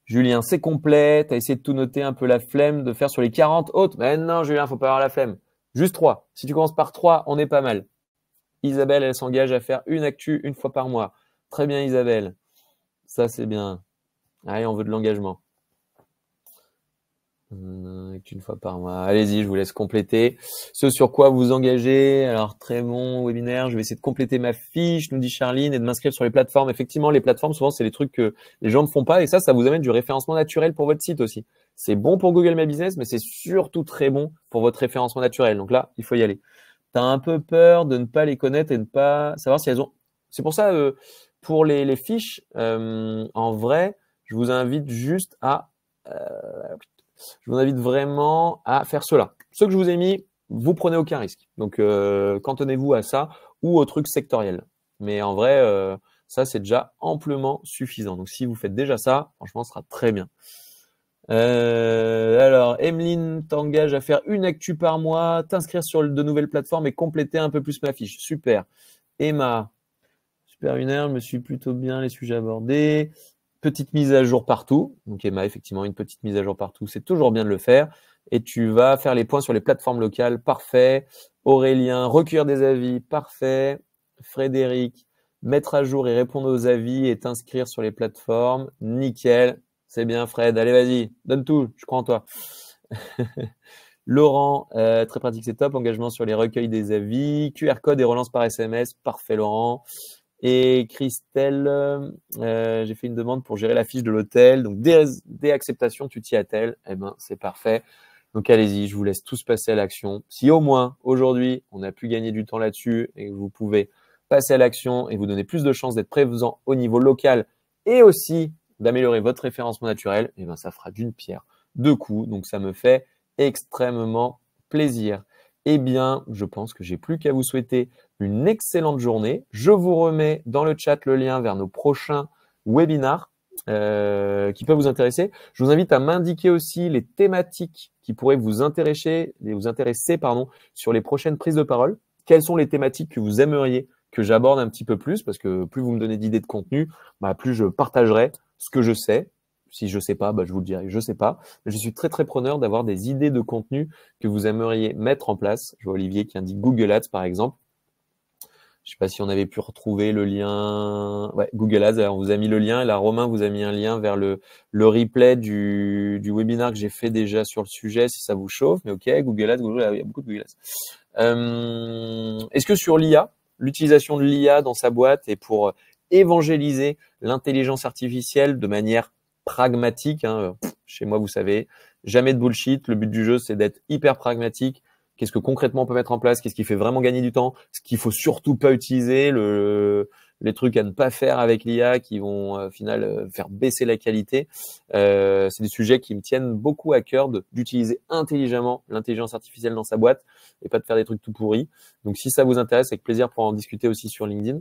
Speaker 1: Julien, c'est complet. Tu as essayé de tout noter, un peu la flemme de faire sur les 40 autres. Mais non, Julien, faut pas avoir la flemme. Juste 3. Si tu commences par 3, on est pas mal. Isabelle, elle s'engage à faire une actu une fois par mois. Très bien, Isabelle. Ça, c'est bien. Allez, on veut de l'engagement. Une fois par mois. Allez-y, je vous laisse compléter. Ce sur quoi vous engagez. Alors, très bon webinaire. Je vais essayer de compléter ma fiche, nous dit Charline, et de m'inscrire sur les plateformes. Effectivement, les plateformes, souvent, c'est les trucs que les gens ne font pas. Et ça vous amène du référencement naturel pour votre site aussi. C'est bon pour Google My Business, mais c'est surtout très bon pour votre référencement naturel. Donc là, il faut y aller. Tu as un peu peur de ne pas les connaître et de ne pas savoir si elles ont… C'est pour ça, pour les fiches, en vrai, je vous invite juste à… je vous invite vraiment à faire cela. Ce que je vous ai mis, vous prenez aucun risque. Donc, cantonnez-vous à ça ou au truc sectoriel. Mais en vrai, ça, c'est déjà amplement suffisant. Donc, si vous faites déjà ça, franchement, ce sera très bien. Alors, Emeline t'engage à faire une actu par mois, t'inscrire sur de nouvelles plateformes et compléter un peu plus ma fiche. Super. Emma, super une heure, je me suis plutôt bien les sujets abordés. Petite mise à jour partout. Donc Emma, effectivement, une petite mise à jour partout, c'est toujours bien de le faire. Et tu vas faire les points sur les plateformes locales, parfait. Aurélien, recueillir des avis, parfait. Frédéric, mettre à jour et répondre aux avis et t'inscrire sur les plateformes, nickel. C'est bien Fred, allez vas-y, donne tout, je crois en toi. Laurent, très pratique, c'est top. Engagement sur les recueils des avis, QR code et relance par SMS, parfait Laurent. Et Christelle, j'ai fait une demande pour gérer la fiche de l'hôtel. Donc, des acceptations, tu t'y attelles. Eh ben, c'est parfait. Donc, allez-y, je vous laisse tous passer à l'action. Si au moins, aujourd'hui, on a pu gagner du temps là-dessus et que vous pouvez passer à l'action et vous donner plus de chances d'être présent au niveau local et aussi d'améliorer votre référencement naturel, eh ben, ça fera d'une pierre deux coups. Donc, ça me fait extrêmement plaisir. Eh bien, je pense que j'ai plus qu'à vous souhaiter une excellente journée. Je vous remets dans le chat le lien vers nos prochains webinars qui peuvent vous intéresser. Je vous invite à m'indiquer aussi les thématiques qui pourraient vous intéresser sur les prochaines prises de parole. Quelles sont les thématiques que vous aimeriez que j'aborde un petit peu plus? Parce que plus vous me donnez d'idées de contenu, plus je partagerai ce que je sais. Si je sais pas, je vous le dirai, je sais pas. Mais je suis très, très preneur d'avoir des idées de contenu que vous aimeriez mettre en place. Je vois Olivier qui indique Google Ads, par exemple. Je sais pas si on avait pu retrouver le lien. Ouais, Google Ads, alors on vous a mis le lien. Et là, Romain vous a mis un lien vers le replay du webinaire que j'ai fait déjà sur le sujet, si ça vous chauffe. Mais ok, Google Ads, il y a beaucoup de Google Ads. Est-ce que sur l'IA, l'utilisation de l'IA dans sa boîte et pour évangéliser l'intelligence artificielle de manière pragmatique, chez moi, vous savez, jamais de bullshit. Le but du jeu, c'est d'être hyper pragmatique. Qu'est-ce que concrètement on peut mettre en place? Qu'est-ce qui fait vraiment gagner du temps? Ce qu'il faut surtout pas utiliser, les trucs à ne pas faire avec l'IA qui vont au final faire baisser la qualité. C'est des sujets qui me tiennent beaucoup à cœur d'utiliser intelligemment l'intelligence artificielle dans sa boîte et pas de faire des trucs tout pourris. Donc si ça vous intéresse, avec plaisir pour en discuter aussi sur LinkedIn.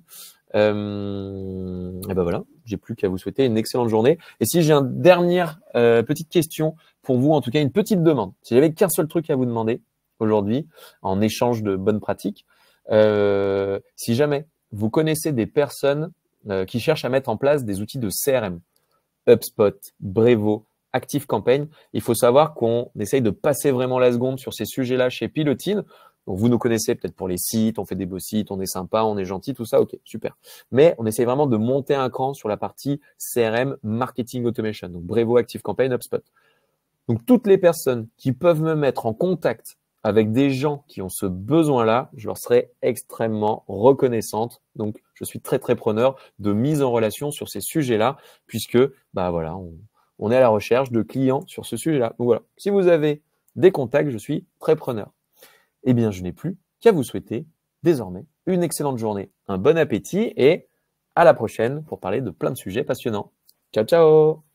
Speaker 1: Et ben voilà, j'ai plus qu'à vous souhaiter une excellente journée. Et si j'ai une dernière petite question pour vous, en tout cas une petite demande. Si j'avais qu'un seul truc à vous demander aujourd'hui, en échange de bonnes pratiques, si jamais vous connaissez des personnes qui cherchent à mettre en place des outils de CRM, HubSpot, Brevo, ActiveCampaign, il faut savoir qu'on essaye de passer vraiment la seconde sur ces sujets-là chez Pilotine. Donc, vous nous connaissez peut-être pour les sites, on fait des beaux sites, on est sympa, on est gentil, tout ça, ok, super. Mais on essaye vraiment de monter un cran sur la partie CRM, Marketing Automation, donc Brevo, ActiveCampaign, HubSpot. Donc, toutes les personnes qui peuvent me mettre en contact avec des gens qui ont ce besoin-là, je leur serai extrêmement reconnaissante. Donc, je suis très, très preneur de mise en relation sur ces sujets-là, puisque, voilà, on est à la recherche de clients sur ce sujet-là. Donc voilà, si vous avez des contacts, je suis très preneur. Eh bien, je n'ai plus qu'à vous souhaiter désormais une excellente journée, un bon appétit et à la prochaine pour parler de plein de sujets passionnants. Ciao, ciao!